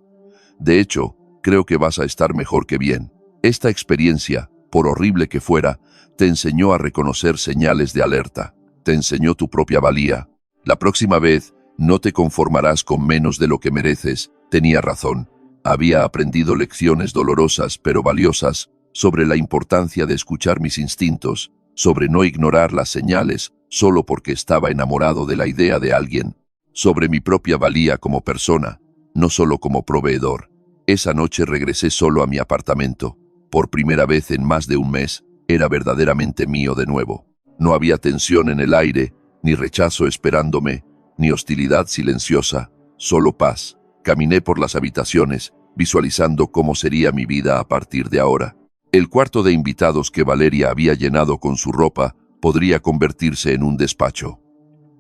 De hecho, creo que vas a estar mejor que bien. Esta experiencia, por horrible que fuera, te enseñó a reconocer señales de alerta. Te enseñó tu propia valía. La próxima vez, no te conformarás con menos de lo que mereces. Tenía razón. Había aprendido lecciones dolorosas pero valiosas sobre la importancia de escuchar mis instintos, sobre no ignorar las señales solo porque estaba enamorado de la idea de alguien, sobre mi propia valía como persona, no solo como proveedor. Esa noche regresé solo a mi apartamento. Por primera vez en más de un mes, era verdaderamente mío de nuevo. No había tensión en el aire, ni rechazo esperándome, ni hostilidad silenciosa, solo paz. Caminé por las habitaciones, visualizando cómo sería mi vida a partir de ahora. El cuarto de invitados que Valeria había llenado con su ropa podría convertirse en un despacho.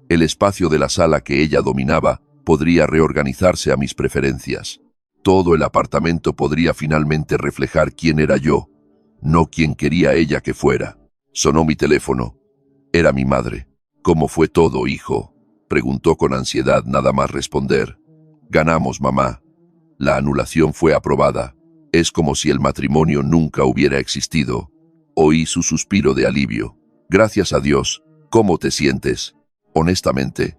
El espacio de la sala que ella dominaba podría reorganizarse a mis preferencias. Todo el apartamento podría finalmente reflejar quién era yo, no quién quería ella que fuera. Sonó mi teléfono. Era mi madre. ¿Cómo fue todo, hijo?, preguntó con ansiedad nada más responder. Ganamos, mamá. La anulación fue aprobada. Es como si el matrimonio nunca hubiera existido. Oí su suspiro de alivio. Gracias a Dios. ¿Cómo te sientes? Honestamente,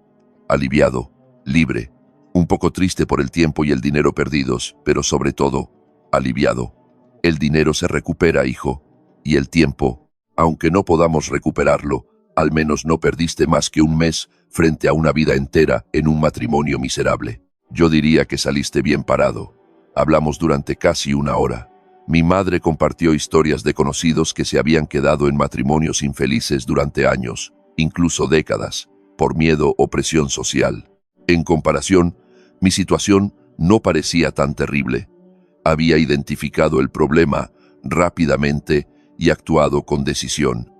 aliviado, libre, un poco triste por el tiempo y el dinero perdidos, pero sobre todo, aliviado. El dinero se recupera, hijo, y el tiempo, aunque no podamos recuperarlo, al menos no perdiste más que un mes frente a una vida entera en un matrimonio miserable. Yo diría que saliste bien parado. Hablamos durante casi una hora. Mi madre compartió historias de conocidos que se habían quedado en matrimonios infelices durante años, incluso décadas, por miedo o presión social. En comparación, mi situación no parecía tan terrible. Había identificado el problema rápidamente y actuado con decisión.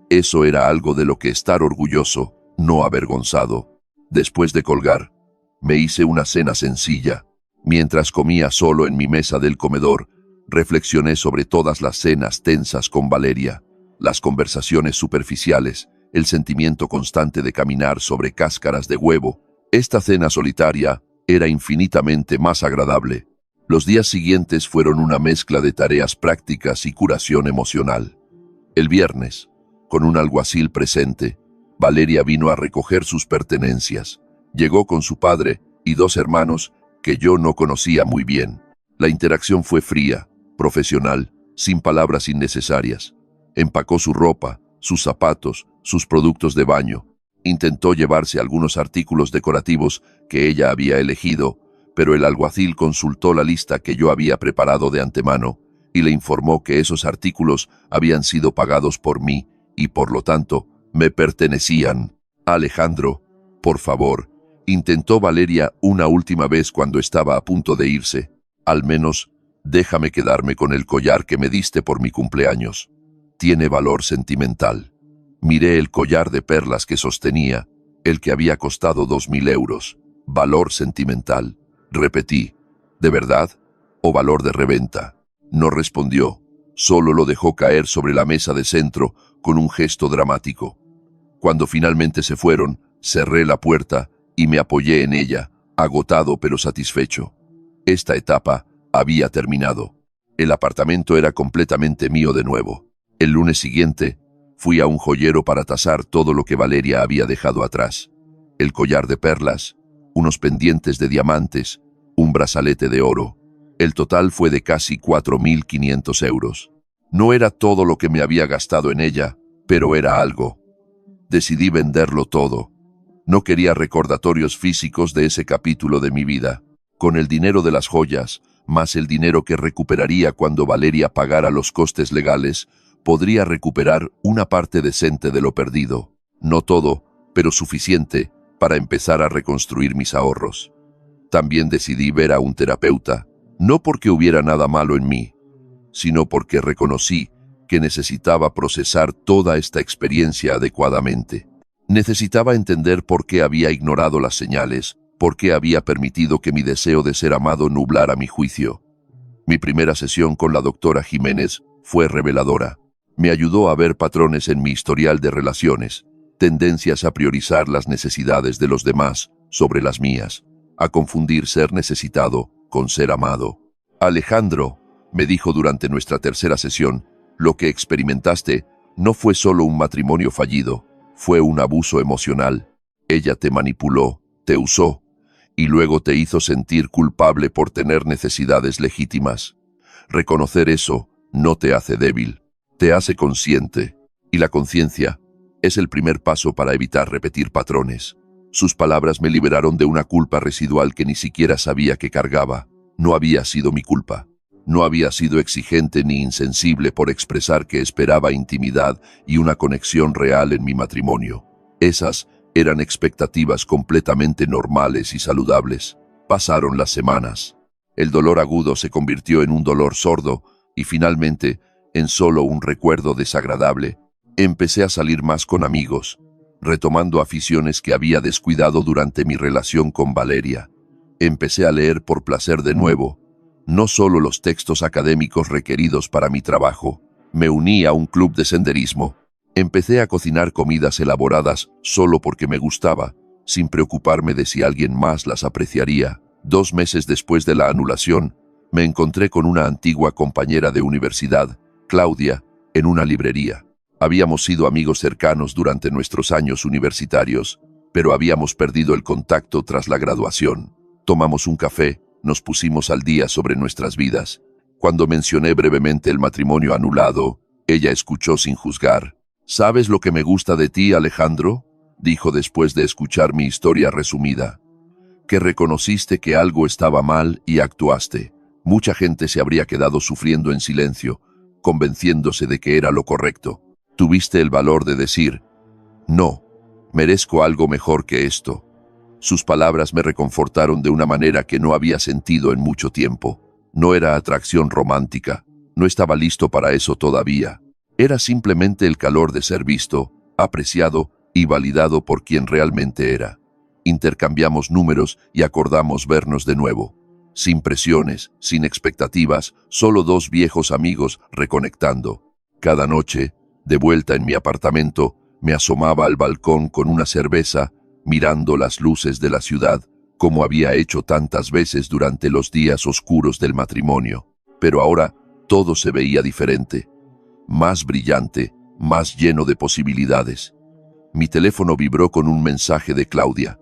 Eso era algo de lo que estar orgulloso, no avergonzado. Después de colgar, me hice una cena sencilla. Mientras comía solo en mi mesa del comedor, reflexioné sobre todas las cenas tensas con Valeria, las conversaciones superficiales, el sentimiento constante de caminar sobre cáscaras de huevo. Esta cena solitaria era infinitamente más agradable. Los días siguientes fueron una mezcla de tareas prácticas y curación emocional. El viernes, con un alguacil presente, Valeria vino a recoger sus pertenencias. Llegó con su padre y dos hermanos que yo no conocía muy bien. La interacción fue fría, profesional, sin palabras innecesarias. Empacó su ropa, sus zapatos, sus productos de baño. Intentó llevarse algunos artículos decorativos que ella había elegido, pero el alguacil consultó la lista que yo había preparado de antemano y le informó que esos artículos habían sido pagados por mí y por lo tanto me pertenecían. Alejandro, por favor, intentó Valeria una última vez cuando estaba a punto de irse. Al menos, déjame quedarme con el collar que me diste por mi cumpleaños. Tiene valor sentimental. Miré el collar de perlas que sostenía, el que había costado 2.000 euros. Valor sentimental. Repetí, ¿de verdad? ¿O valor de reventa? No respondió, solo lo dejó caer sobre la mesa de centro con un gesto dramático. Cuando finalmente se fueron, cerré la puerta y me apoyé en ella, agotado pero satisfecho. Esta etapa había terminado. El apartamento era completamente mío de nuevo. El lunes siguiente, fui a un joyero para tasar todo lo que Valeria había dejado atrás. El collar de perlas, unos pendientes de diamantes, un brazalete de oro. El total fue de casi 4.500 euros. No era todo lo que me había gastado en ella, pero era algo. Decidí venderlo todo. No quería recordatorios físicos de ese capítulo de mi vida. Con el dinero de las joyas, más el dinero que recuperaría cuando Valeria pagara los costes legales, podría recuperar una parte decente de lo perdido. No todo, pero suficiente para empezar a reconstruir mis ahorros. También decidí ver a un terapeuta, no porque hubiera nada malo en mí, sino porque reconocí que necesitaba procesar toda esta experiencia adecuadamente. Necesitaba entender por qué había ignorado las señales, por qué había permitido que mi deseo de ser amado nublara mi juicio. Mi primera sesión con la doctora Jiménez fue reveladora. Me ayudó a ver patrones en mi historial de relaciones, tendencias a priorizar las necesidades de los demás sobre las mías, a confundir ser necesitado con ser amado. Alejandro, me dijo durante nuestra tercera sesión, lo que experimentaste no fue solo un matrimonio fallido, fue un abuso emocional. Ella te manipuló, te usó, y luego te hizo sentir culpable por tener necesidades legítimas. Reconocer eso no te hace débil, te hace consciente, y la conciencia es el primer paso para evitar repetir patrones. Sus palabras me liberaron de una culpa residual que ni siquiera sabía que cargaba. No había sido mi culpa. No había sido exigente ni insensible por expresar que esperaba intimidad y una conexión real en mi matrimonio. Esas eran expectativas completamente normales y saludables. Pasaron las semanas. El dolor agudo se convirtió en un dolor sordo y finalmente en solo un recuerdo desagradable. Empecé a salir más con amigos, retomando aficiones que había descuidado durante mi relación con Valeria. Empecé a leer por placer de nuevo, no solo los textos académicos requeridos para mi trabajo. Me uní a un club de senderismo. Empecé a cocinar comidas elaboradas solo porque me gustaba, sin preocuparme de si alguien más las apreciaría. 2 meses después de la anulación, me encontré con una antigua compañera de universidad, Claudia, en una librería. Habíamos sido amigos cercanos durante nuestros años universitarios, pero habíamos perdido el contacto tras la graduación. Tomamos un café, nos pusimos al día sobre nuestras vidas. Cuando mencioné brevemente el matrimonio anulado, ella escuchó sin juzgar. ¿Sabes lo que me gusta de ti, Alejandro?, dijo después de escuchar mi historia resumida. Que reconociste que algo estaba mal y actuaste. Mucha gente se habría quedado sufriendo en silencio, convenciéndose de que era lo correcto. Tuviste el valor de decir, no, merezco algo mejor que esto. Sus palabras me reconfortaron de una manera que no había sentido en mucho tiempo. No era atracción romántica, no estaba listo para eso todavía. Era simplemente el calor de ser visto, apreciado y validado por quien realmente era. Intercambiamos números y acordamos vernos de nuevo. Sin presiones, sin expectativas, solo 2 viejos amigos reconectando. Cada noche, de vuelta en mi apartamento, me asomaba al balcón con una cerveza, mirando las luces de la ciudad, como había hecho tantas veces durante los días oscuros del matrimonio. Pero ahora todo se veía diferente, más brillante, más lleno de posibilidades. Mi teléfono vibró con un mensaje de Claudia.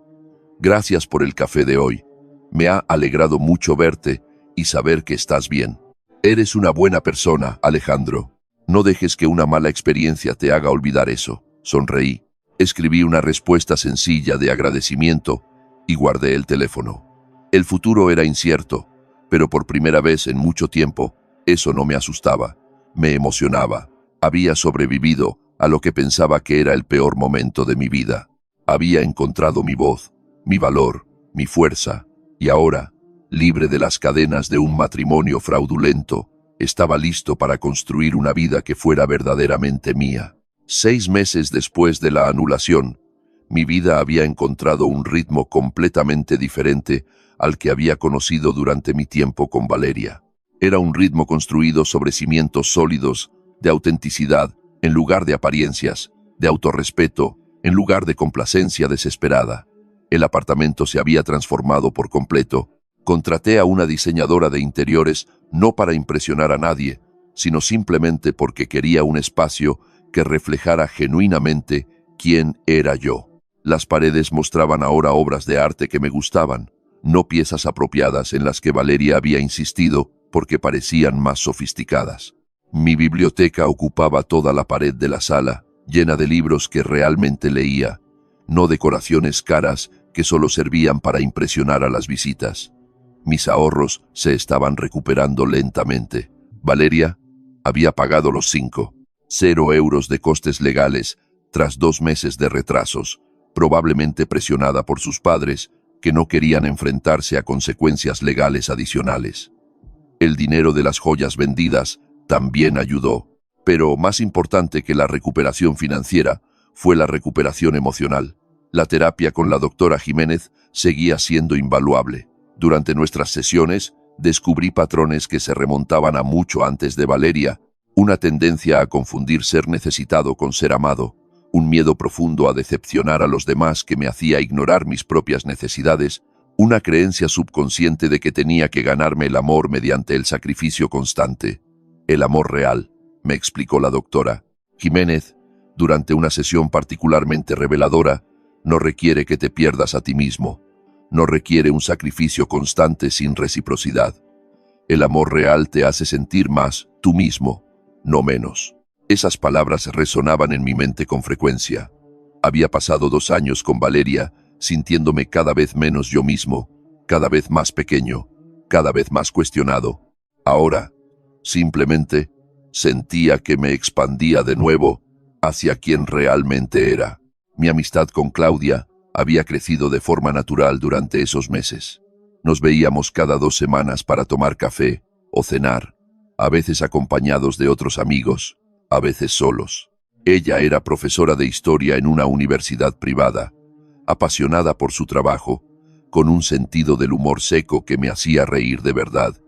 Gracias por el café de hoy. Me ha alegrado mucho verte y saber que estás bien. Eres una buena persona, Alejandro. No dejes que una mala experiencia te haga olvidar eso. Sonreí. Escribí una respuesta sencilla de agradecimiento y guardé el teléfono. El futuro era incierto, pero por primera vez en mucho tiempo, eso no me asustaba, me emocionaba. Había sobrevivido a lo que pensaba que era el peor momento de mi vida. Había encontrado mi voz, mi valor, mi fuerza, y ahora, libre de las cadenas de un matrimonio fraudulento, estaba listo para construir una vida que fuera verdaderamente mía. 6 meses después de la anulación, mi vida había encontrado un ritmo completamente diferente al que había conocido durante mi tiempo con Valeria. Era un ritmo construido sobre cimientos sólidos, de autenticidad en lugar de apariencias, de autorrespeto en lugar de complacencia desesperada. El apartamento se había transformado por completo. Contraté a una diseñadora de interiores no para impresionar a nadie, sino simplemente porque quería un espacio que reflejara genuinamente quién era yo. Las paredes mostraban ahora obras de arte que me gustaban, no piezas apropiadas en las que Valeria había insistido porque parecían más sofisticadas. Mi biblioteca ocupaba toda la pared de la sala, llena de libros que realmente leía, no decoraciones caras que solo servían para impresionar a las visitas. Mis ahorros se estaban recuperando lentamente. Valeria había pagado los 5 €0 de costes legales tras 2 meses de retrasos, probablemente presionada por sus padres, que no querían enfrentarse a consecuencias legales adicionales. El dinero de las joyas vendidas también ayudó, pero más importante que la recuperación financiera fue la recuperación emocional. La terapia con la doctora Jiménez seguía siendo invaluable. Durante nuestras sesiones, descubrí patrones que se remontaban a mucho antes de Valeria, una tendencia a confundir ser necesitado con ser amado, un miedo profundo a decepcionar a los demás que me hacía ignorar mis propias necesidades, una creencia subconsciente de que tenía que ganarme el amor mediante el sacrificio constante. El amor real, me explicó la doctora Jiménez, durante una sesión particularmente reveladora, no requiere que te pierdas a ti mismo, no requiere un sacrificio constante sin reciprocidad. El amor real te hace sentir más tú mismo, no menos. Esas palabras resonaban en mi mente con frecuencia. Había pasado 2 años con Valeria, sintiéndome cada vez menos yo mismo, cada vez más pequeño, cada vez más cuestionado. Ahora, simplemente, sentía que me expandía de nuevo hacia quien realmente era. Mi amistad con Claudia había crecido de forma natural durante esos meses. Nos veíamos cada 2 semanas para tomar café o cenar, a veces acompañados de otros amigos, a veces solos. Ella era profesora de historia en una universidad privada, apasionada por su trabajo, con un sentido del humor seco que me hacía reír de verdad,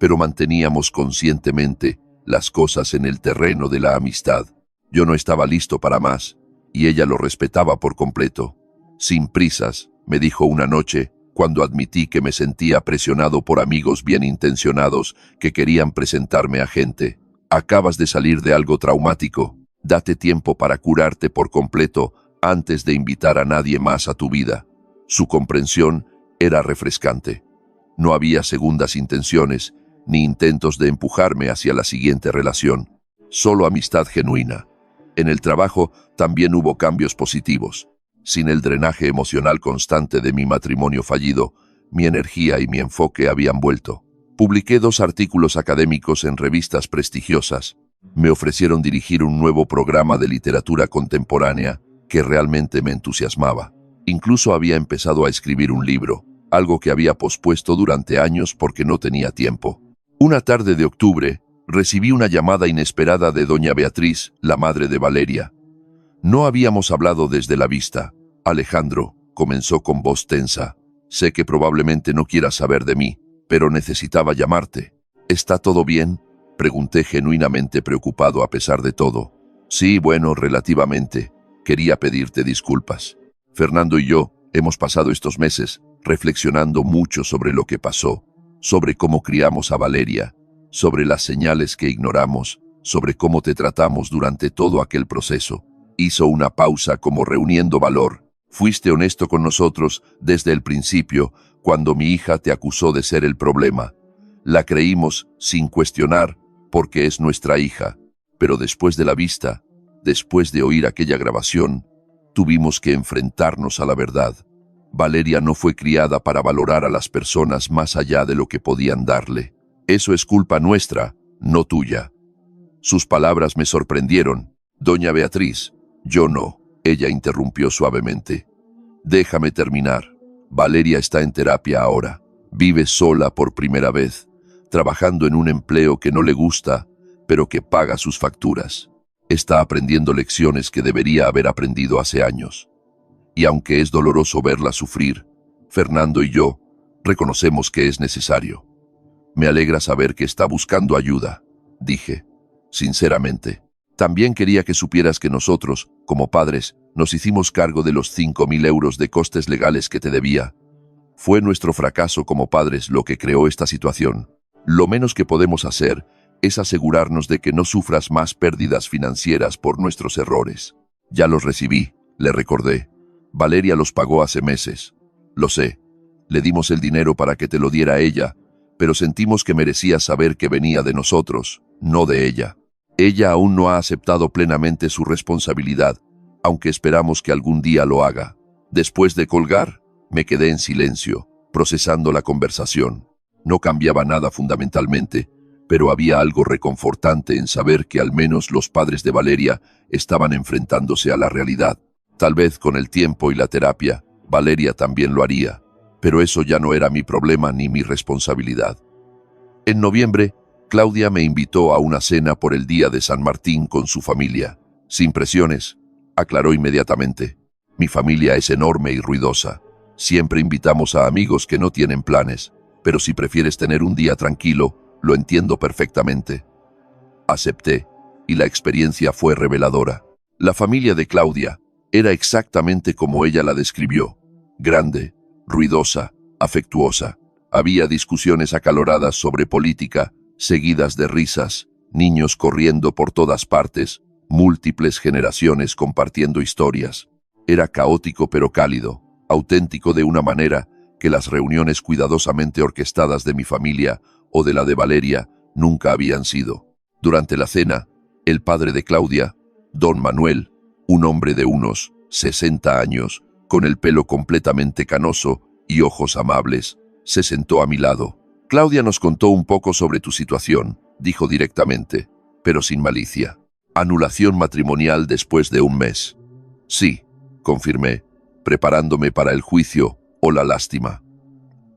pero manteníamos conscientemente las cosas en el terreno de la amistad. Yo no estaba listo para más, y ella lo respetaba por completo. Sin prisas, me dijo una noche, cuando admití que me sentía presionado por amigos bien intencionados que querían presentarme a gente. Acabas de salir de algo traumático. Date tiempo para curarte por completo antes de invitar a nadie más a tu vida. Su comprensión era refrescante. No había segundas intenciones, ni intentos de empujarme hacia la siguiente relación. Solo amistad genuina. En el trabajo también hubo cambios positivos. Sin el drenaje emocional constante de mi matrimonio fallido, mi energía y mi enfoque habían vuelto. Publiqué 2 artículos académicos en revistas prestigiosas. Me ofrecieron dirigir un nuevo programa de literatura contemporánea que realmente me entusiasmaba. Incluso había empezado a escribir un libro, algo que había pospuesto durante años porque no tenía tiempo. Una tarde de octubre, recibí una llamada inesperada de doña Beatriz, la madre de Valeria. No habíamos hablado desde la vista. Alejandro, comenzó con voz tensa. Sé que probablemente no quieras saber de mí, pero necesitaba llamarte. ¿Está todo bien?, pregunté genuinamente preocupado a pesar de todo. Sí, bueno, relativamente. Quería pedirte disculpas. Fernando y yo hemos pasado estos meses reflexionando mucho sobre lo que pasó, sobre cómo criamos a Valeria, sobre las señales que ignoramos, sobre cómo te tratamos durante todo aquel proceso. Hizo una pausa como reuniendo valor. Fuiste honesto con nosotros desde el principio, cuando mi hija te acusó de ser el problema. La creímos sin cuestionar, porque es nuestra hija. Pero después de la vista, después de oír aquella grabación, tuvimos que enfrentarnos a la verdad. Valeria no fue criada para valorar a las personas más allá de lo que podían darle. Eso es culpa nuestra, no tuya. Sus palabras me sorprendieron. Doña Beatriz, yo no. Ella interrumpió suavemente. Déjame terminar. Valeria está en terapia ahora. Vive sola por primera vez, trabajando en un empleo que no le gusta, pero que paga sus facturas. Está aprendiendo lecciones que debería haber aprendido hace años. Y aunque es doloroso verla sufrir, Fernando y yo reconocemos que es necesario. Me alegra saber que está buscando ayuda, dije, sinceramente. También quería que supieras que nosotros, como padres, nos hicimos cargo de los 5.000 euros de costes legales que te debía. Fue nuestro fracaso como padres lo que creó esta situación. Lo menos que podemos hacer es asegurarnos de que no sufras más pérdidas financieras por nuestros errores. Ya los recibí, le recordé. Valeria los pagó hace meses. Lo sé. Le dimos el dinero para que te lo diera ella, pero sentimos que merecía saber que venía de nosotros, no de ella. Ella aún no ha aceptado plenamente su responsabilidad, aunque esperamos que algún día lo haga. Después de colgar, me quedé en silencio, procesando la conversación. No cambiaba nada fundamentalmente, pero había algo reconfortante en saber que al menos los padres de Valeria estaban enfrentándose a la realidad. Tal vez con el tiempo y la terapia, Valeria también lo haría, pero eso ya no era mi problema ni mi responsabilidad. En noviembre, Claudia me invitó a una cena por el día de San Martín con su familia. Sin presiones, aclaró inmediatamente. Mi familia es enorme y ruidosa. Siempre invitamos a amigos que no tienen planes, pero si prefieres tener un día tranquilo, lo entiendo perfectamente. Acepté, y la experiencia fue reveladora. La familia de Claudia era exactamente como ella la describió: grande, ruidosa, afectuosa. Había discusiones acaloradas sobre política, seguidas de risas, niños corriendo por todas partes, múltiples generaciones compartiendo historias. Era caótico pero cálido, auténtico de una manera que las reuniones cuidadosamente orquestadas de mi familia o de la de Valeria nunca habían sido. Durante la cena, el padre de Claudia, don Manuel, un hombre de unos 60 años, con el pelo completamente canoso y ojos amables, se sentó a mi lado. Claudia nos contó un poco sobre tu situación, dijo directamente, pero sin malicia. Anulación matrimonial después de un mes. Sí, confirmé, preparándome para el juicio o la lástima.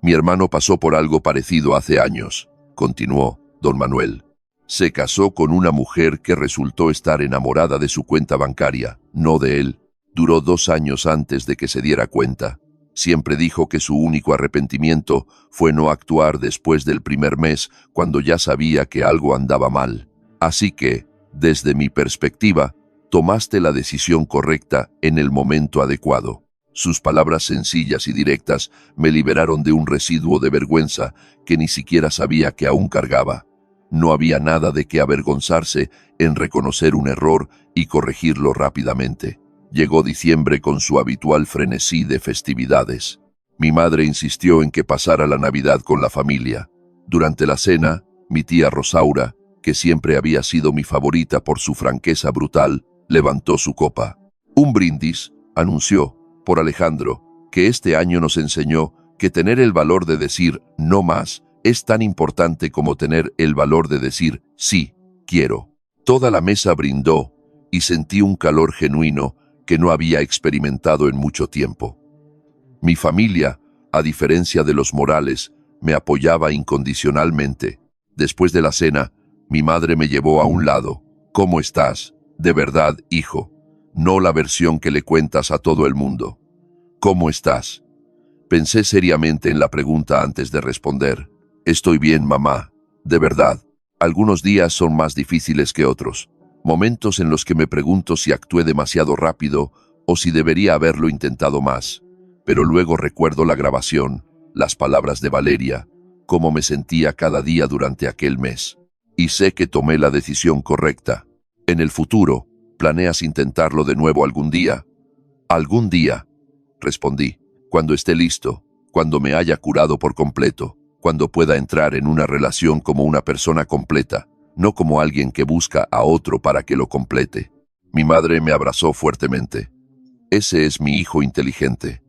Mi hermano pasó por algo parecido hace años, continuó don Manuel. Se casó con una mujer que resultó estar enamorada de su cuenta bancaria, no de él. Duró 2 años antes de que se diera cuenta. Siempre dijo que su único arrepentimiento fue no actuar después del primer mes, cuando ya sabía que algo andaba mal. Así que, desde mi perspectiva, tomaste la decisión correcta en el momento adecuado. Sus palabras sencillas y directas me liberaron de un residuo de vergüenza que ni siquiera sabía que aún cargaba. No había nada de qué avergonzarse en reconocer un error y corregirlo rápidamente. Llegó diciembre con su habitual frenesí de festividades. Mi madre insistió en que pasara la Navidad con la familia. Durante la cena, mi tía Rosaura, que siempre había sido mi favorita por su franqueza brutal, levantó su copa. Un brindis, anunció, por Alejandro, que este año nos enseñó que tener el valor de decir no más es tan importante como tener el valor de decir sí, quiero. Toda la mesa brindó y sentí un calor genuino que no había experimentado en mucho tiempo. Mi familia, a diferencia de los Morales, me apoyaba incondicionalmente. Después de la cena, mi madre me llevó a un lado. ¿Cómo estás? De verdad, hijo. No la versión que le cuentas a todo el mundo. ¿Cómo estás? Pensé seriamente en la pregunta antes de responder. Estoy bien, mamá. De verdad. Algunos días son más difíciles que otros. Momentos en los que me pregunto si actué demasiado rápido o si debería haberlo intentado más. Pero luego recuerdo la grabación, las palabras de Valeria, cómo me sentía cada día durante aquel mes. Y sé que tomé la decisión correcta. En el futuro, ¿planeas intentarlo de nuevo algún día? Algún día, respondí, cuando esté listo, cuando me haya curado por completo, cuando pueda entrar en una relación como una persona completa, no como alguien que busca a otro para que lo complete. Mi madre me abrazó fuertemente. Ese es mi hijo inteligente.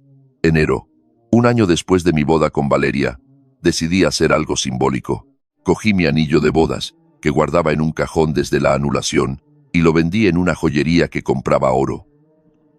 Enero, un año después de mi boda con Valeria, decidí hacer algo simbólico. Cogí mi anillo de bodas, que guardaba en un cajón desde la anulación, y lo vendí en una joyería que compraba oro.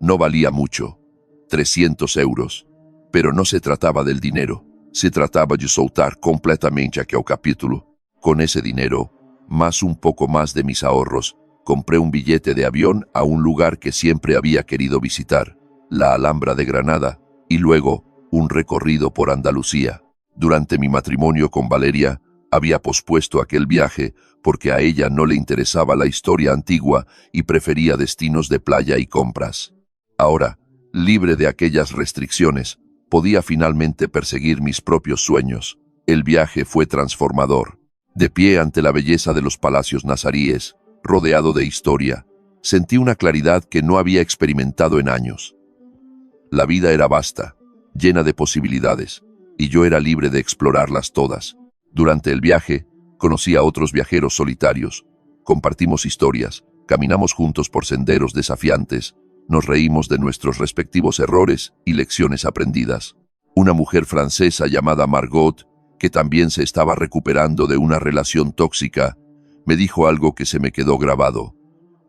No valía mucho, 300 euros, pero no se trataba del dinero, se trataba de soltar completamente aquel capítulo. Con ese dinero, más un poco más de mis ahorros, compré un billete de avión a un lugar que siempre había querido visitar, la Alhambra de Granada, y luego un recorrido por Andalucía. Durante mi matrimonio con Valeria, había pospuesto aquel viaje porque a ella no le interesaba la historia antigua y prefería destinos de playa y compras. Ahora, libre de aquellas restricciones, podía finalmente perseguir mis propios sueños. El viaje fue transformador. De pie ante la belleza de los palacios nazaríes, rodeado de historia, sentí una claridad que no había experimentado en años. La vida era vasta, llena de posibilidades, y yo era libre de explorarlas todas. Durante el viaje, conocí a otros viajeros solitarios, compartimos historias, caminamos juntos por senderos desafiantes, nos reímos de nuestros respectivos errores y lecciones aprendidas. Una mujer francesa llamada Margot, que también se estaba recuperando de una relación tóxica, me dijo algo que se me quedó grabado.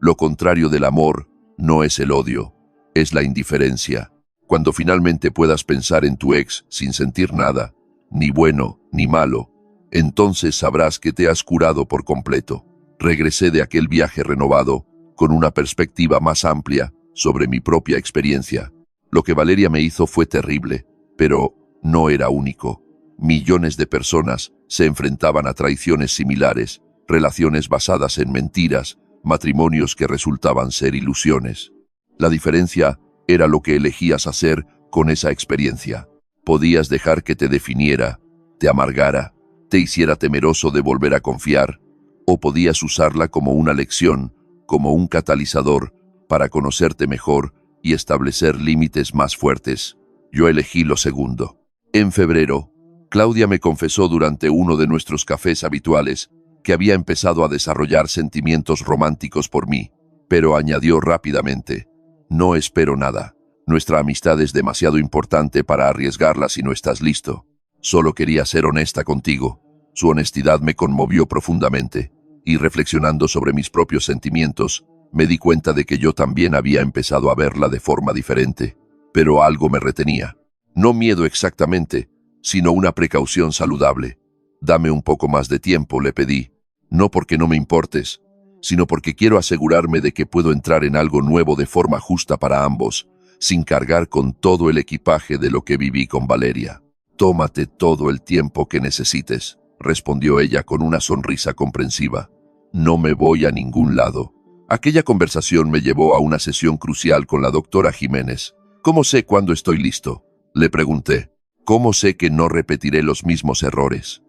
Lo contrario del amor no es el odio, es la indiferencia. Cuando finalmente puedas pensar en tu ex sin sentir nada, ni bueno ni malo, entonces sabrás que te has curado por completo. Regresé de aquel viaje renovado, con una perspectiva más amplia sobre mi propia experiencia. Lo que Valeria me hizo fue terrible, pero no era único. Millones de personas se enfrentaban a traiciones similares, relaciones basadas en mentiras, matrimonios que resultaban ser ilusiones. La diferencia era lo que elegías hacer con esa experiencia. Podías dejar que te definiera, te amargara, te hiciera temeroso de volver a confiar, o podías usarla como una lección, como un catalizador, para conocerte mejor y establecer límites más fuertes. Yo elegí lo segundo. En febrero, Claudia me confesó durante uno de nuestros cafés habituales que había empezado a desarrollar sentimientos románticos por mí, pero añadió rápidamente: no espero nada. Nuestra amistad es demasiado importante para arriesgarla si no estás listo. Solo quería ser honesta contigo. Su honestidad me conmovió profundamente, y reflexionando sobre mis propios sentimientos, me di cuenta de que yo también había empezado a verla de forma diferente, pero algo me retenía. No miedo exactamente, sino una precaución saludable. Dame un poco más de tiempo, le pedí, no porque no me importes, sino porque quiero asegurarme de que puedo entrar en algo nuevo de forma justa para ambos, sin cargar con todo el equipaje de lo que viví con Valeria. Tómate todo el tiempo que necesites, respondió ella con una sonrisa comprensiva. No me voy a ningún lado. Aquella conversación me llevó a una sesión crucial con la doctora Jiménez. ¿Cómo sé cuándo estoy listo?, le pregunté. ¿Cómo sé que no repetiré los mismos errores?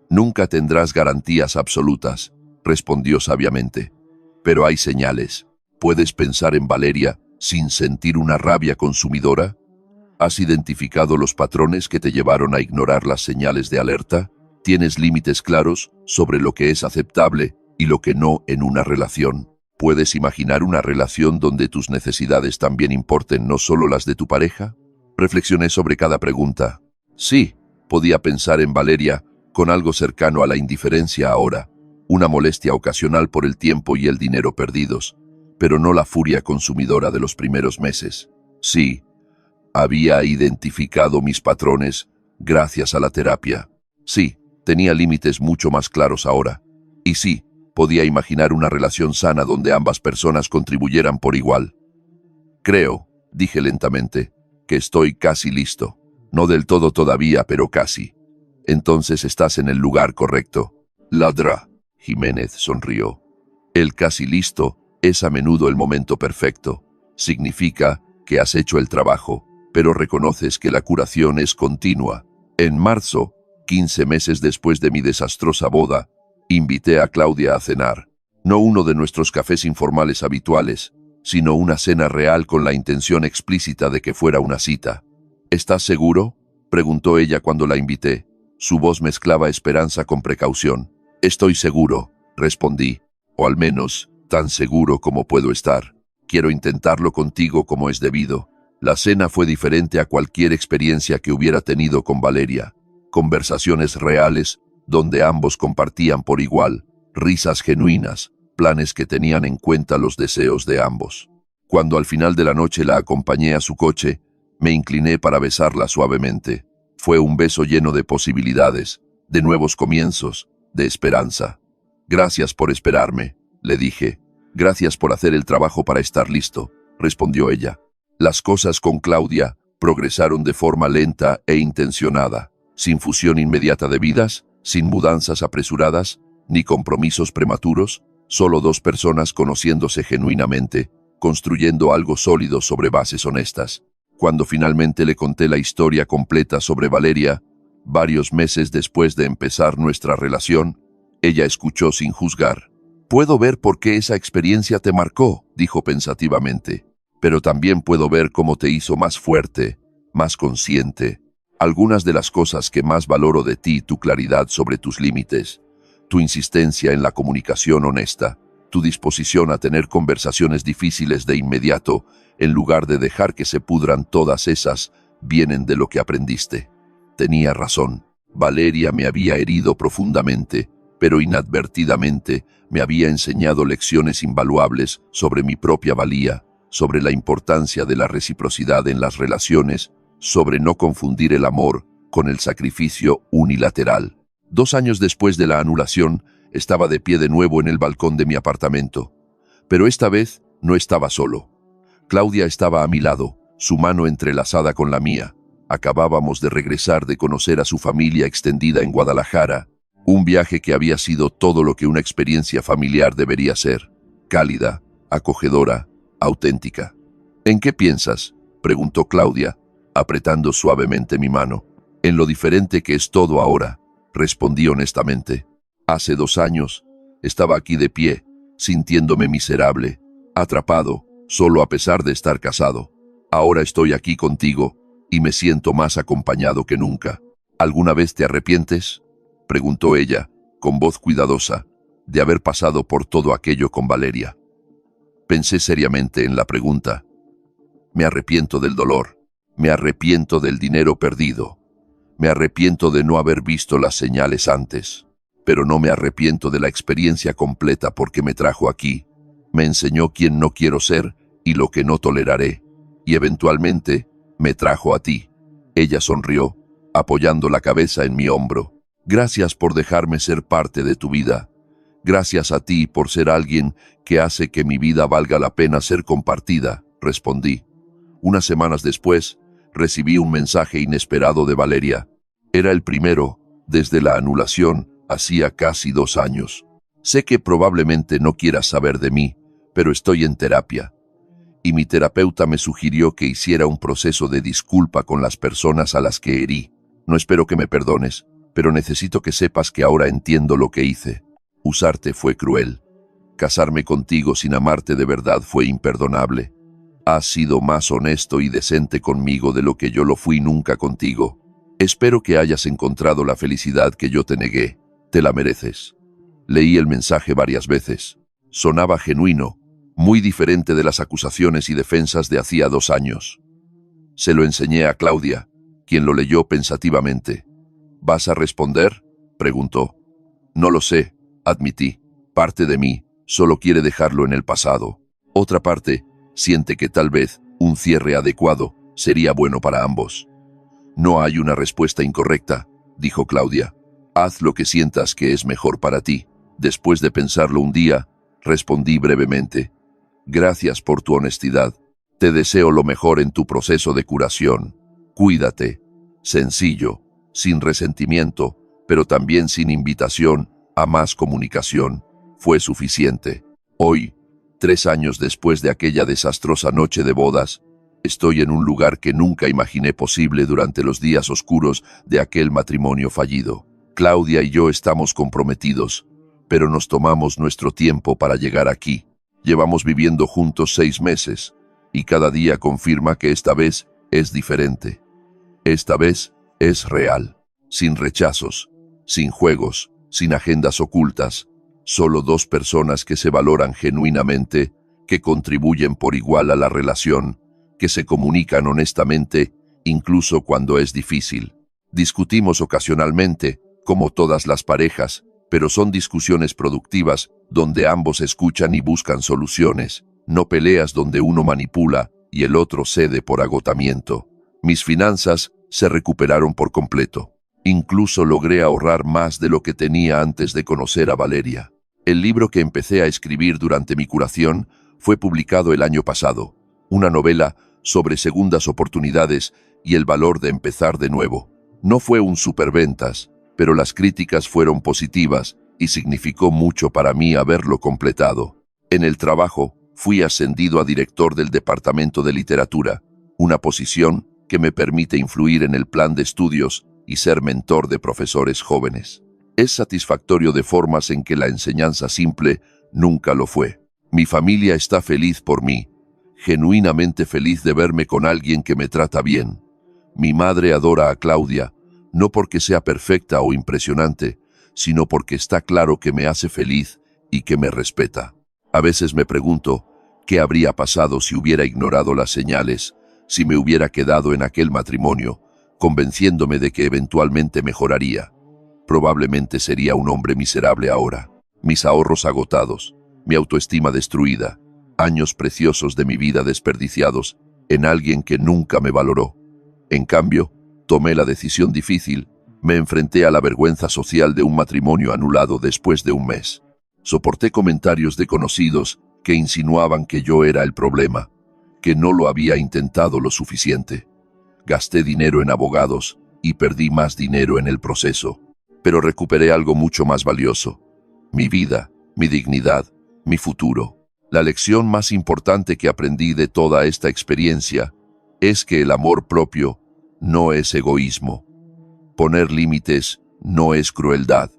Nunca tendrás garantías absolutas, respondió sabiamente. Pero hay señales. ¿Puedes pensar en Valeria sin sentir una rabia consumidora? ¿Has identificado los patrones que te llevaron a ignorar las señales de alerta? ¿Tienes límites claros sobre lo que es aceptable y lo que no en una relación? ¿Puedes imaginar una relación donde tus necesidades también importen, no solo las de tu pareja? Reflexioné sobre cada pregunta. Sí, podía pensar en Valeria con algo cercano a la indiferencia ahora, una molestia ocasional por el tiempo y el dinero perdidos, pero no la furia consumidora de los primeros meses. Sí, había identificado mis patrones gracias a la terapia. Sí, tenía límites mucho más claros ahora. Y sí, podía imaginar una relación sana donde ambas personas contribuyeran por igual. Creo, dije lentamente, que estoy casi listo. No del todo todavía, pero casi. Entonces estás en el lugar correcto. Ladra. Jiménez sonrió. El casi listo es a menudo el momento perfecto. Significa que has hecho el trabajo, pero reconoces que la curación es continua. En marzo, 15 meses después de mi desastrosa boda, invité a Claudia a cenar. No uno de nuestros cafés informales habituales, sino una cena real con la intención explícita de que fuera una cita. ¿Estás seguro?, preguntó ella cuando la invité. Su voz mezclaba esperanza con precaución. Estoy seguro, respondí, o al menos tan seguro como puedo estar. Quiero intentarlo contigo como es debido. La cena fue diferente a cualquier experiencia que hubiera tenido con Valeria. Conversaciones reales, donde ambos compartían por igual, risas genuinas, planes que tenían en cuenta los deseos de ambos. Cuando al final de la noche la acompañé a su coche, me incliné para besarla suavemente. Fue un beso lleno de posibilidades, de nuevos comienzos, de esperanza. Gracias por esperarme, le dije. Gracias por hacer el trabajo para estar listo, respondió ella. Las cosas con Claudia progresaron de forma lenta e intencionada, sin fusión inmediata de vidas, sin mudanzas apresuradas, ni compromisos prematuros, solo dos personas conociéndose genuinamente, construyendo algo sólido sobre bases honestas. Cuando finalmente le conté la historia completa sobre Valeria, varios meses después de empezar nuestra relación, ella escuchó sin juzgar. Puedo ver por qué esa experiencia te marcó, dijo pensativamente, pero también puedo ver cómo te hizo más fuerte, más consciente. Algunas de las cosas que más valoro de ti, tu claridad sobre tus límites, tu insistencia en la comunicación honesta, tu disposición a tener conversaciones difíciles de inmediato, en lugar de dejar que se pudran todas esas, vienen de lo que aprendiste. Tenía razón. Valeria me había herido profundamente, pero inadvertidamente me había enseñado lecciones invaluables sobre mi propia valía, sobre la importancia de la reciprocidad en las relaciones, sobre no confundir el amor con el sacrificio unilateral. 2 años después de la anulación, estaba de pie de nuevo en el balcón de mi apartamento. Pero esta vez no estaba solo. Claudia estaba a mi lado, su mano entrelazada con la mía. Acabábamos de regresar de conocer a su familia extendida en Guadalajara, un viaje que había sido todo lo que una experiencia familiar debería ser: cálida, acogedora, auténtica. ¿En qué piensas?, preguntó Claudia, apretando suavemente mi mano. En lo diferente que es todo ahora, respondí honestamente. Hace 2 años, estaba aquí de pie, sintiéndome miserable, atrapado, solo a pesar de estar casado. Ahora estoy aquí contigo y me siento más acompañado que nunca. ¿Alguna vez te arrepientes?, preguntó ella, con voz cuidadosa, de haber pasado por todo aquello con Valeria. Pensé seriamente en la pregunta. Me arrepiento del dolor, me arrepiento del dinero perdido, me arrepiento de no haber visto las señales antes, pero no me arrepiento de la experiencia completa porque me trajo aquí, me enseñó quién no quiero ser y lo que no toleraré, y eventualmente me trajo a ti. Ella sonrió, apoyando la cabeza en mi hombro. Gracias por dejarme ser parte de tu vida. Gracias a ti por ser alguien que hace que mi vida valga la pena ser compartida, respondí. Unas semanas después, recibí un mensaje inesperado de Valeria. Era el primero, desde la anulación, hacía casi 2 años. Sé que probablemente no quieras saber de mí, pero estoy en terapia. Y mi terapeuta me sugirió que hiciera un proceso de disculpa con las personas a las que herí. No espero que me perdones, pero necesito que sepas que ahora entiendo lo que hice. Usarte fue cruel. Casarme contigo sin amarte de verdad fue imperdonable. Has sido más honesto y decente conmigo de lo que yo lo fui nunca contigo. Espero que hayas encontrado la felicidad que yo te negué. Te la mereces. Leí el mensaje varias veces. Sonaba genuino, muy diferente de las acusaciones y defensas de hacía 2 años. Se lo enseñé a Claudia, quien lo leyó pensativamente. ¿Vas a responder?, preguntó. No lo sé, admití. Parte de mí solo quiere dejarlo en el pasado. Otra parte siente que tal vez un cierre adecuado sería bueno para ambos. No hay una respuesta incorrecta, dijo Claudia. Haz lo que sientas que es mejor para ti. Después de pensarlo un día, respondí brevemente. Gracias por tu honestidad. Te deseo lo mejor en tu proceso de curación. Cuídate. Sencillo, sin resentimiento, pero también sin invitación a más comunicación. Fue suficiente. Hoy, 3 años después de aquella desastrosa noche de bodas, estoy en un lugar que nunca imaginé posible durante los días oscuros de aquel matrimonio fallido. Claudia y yo estamos comprometidos, pero nos tomamos nuestro tiempo para llegar aquí. Llevamos viviendo juntos 6 meses, y cada día confirma que esta vez es diferente. Esta vez es real, sin rechazos, sin juegos, sin agendas ocultas, solo 2 personas que se valoran genuinamente, que contribuyen por igual a la relación, que se comunican honestamente, incluso cuando es difícil. Discutimos ocasionalmente, como todas las parejas, pero son discusiones productivas, donde ambos escuchan y buscan soluciones, no peleas donde uno manipula y el otro cede por agotamiento. Mis finanzas se recuperaron por completo. Incluso logré ahorrar más de lo que tenía antes de conocer a Valeria. El libro que empecé a escribir durante mi curación fue publicado el año pasado, una novela sobre segundas oportunidades y el valor de empezar de nuevo. No fue un superventas, pero las críticas fueron positivas y significó mucho para mí haberlo completado. En el trabajo, fui ascendido a director del Departamento de Literatura, una posición que me permite influir en el plan de estudios y ser mentor de profesores jóvenes. Es satisfactorio de formas en que la enseñanza simple nunca lo fue. Mi familia está feliz por mí, genuinamente feliz de verme con alguien que me trata bien. Mi madre adora a Claudia, no porque sea perfecta o impresionante, sino porque está claro que me hace feliz y que me respeta. A veces me pregunto, ¿qué habría pasado si hubiera ignorado las señales, si me hubiera quedado en aquel matrimonio, convenciéndome de que eventualmente mejoraría. Probablemente sería un hombre miserable ahora, mis ahorros agotados, mi autoestima destruida, años preciosos de mi vida desperdiciados en alguien que nunca me valoró. En cambio, tomé la decisión difícil, me enfrenté a la vergüenza social de un matrimonio anulado después de un mes. Soporté comentarios de conocidos que insinuaban que yo era el problema, que no lo había intentado lo suficiente. Gasté dinero en abogados y perdí más dinero en el proceso, pero recuperé algo mucho más valioso: mi vida, mi dignidad, mi futuro. La lección más importante que aprendí de toda esta experiencia es que el amor propio no es egoísmo. Poner límites no es crueldad.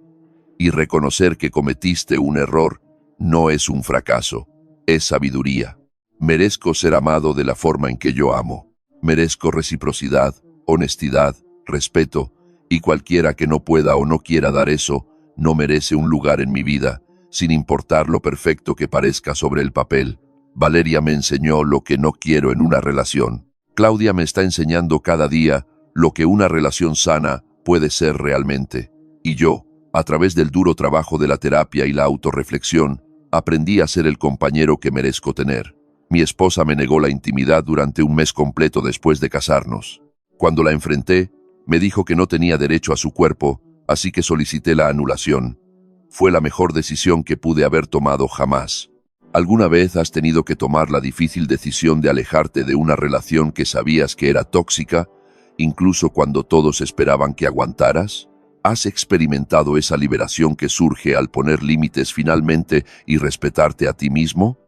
Y reconocer que cometiste un error no es un fracaso, es sabiduría. Merezco ser amado de la forma en que yo amo. Merezco reciprocidad, honestidad, respeto, y cualquiera que no pueda o no quiera dar eso, no merece un lugar en mi vida, sin importar lo perfecto que parezca sobre el papel. Valeria me enseñó lo que no quiero en una relación. Claudia me está enseñando cada día lo que una relación sana puede ser realmente. Y yo, a través del duro trabajo de la terapia y la autorreflexión, aprendí a ser el compañero que merezco tener. Mi esposa me negó la intimidad durante un mes completo después de casarnos. Cuando la enfrenté, me dijo que no tenía derecho a su cuerpo, así que solicité la anulación. Fue la mejor decisión que pude haber tomado jamás. ¿Alguna vez has tenido que tomar la difícil decisión de alejarte de una relación que sabías que era tóxica, incluso cuando todos esperaban que aguantaras? ¿Has experimentado esa liberación que surge al poner límites finalmente y respetarte a ti mismo?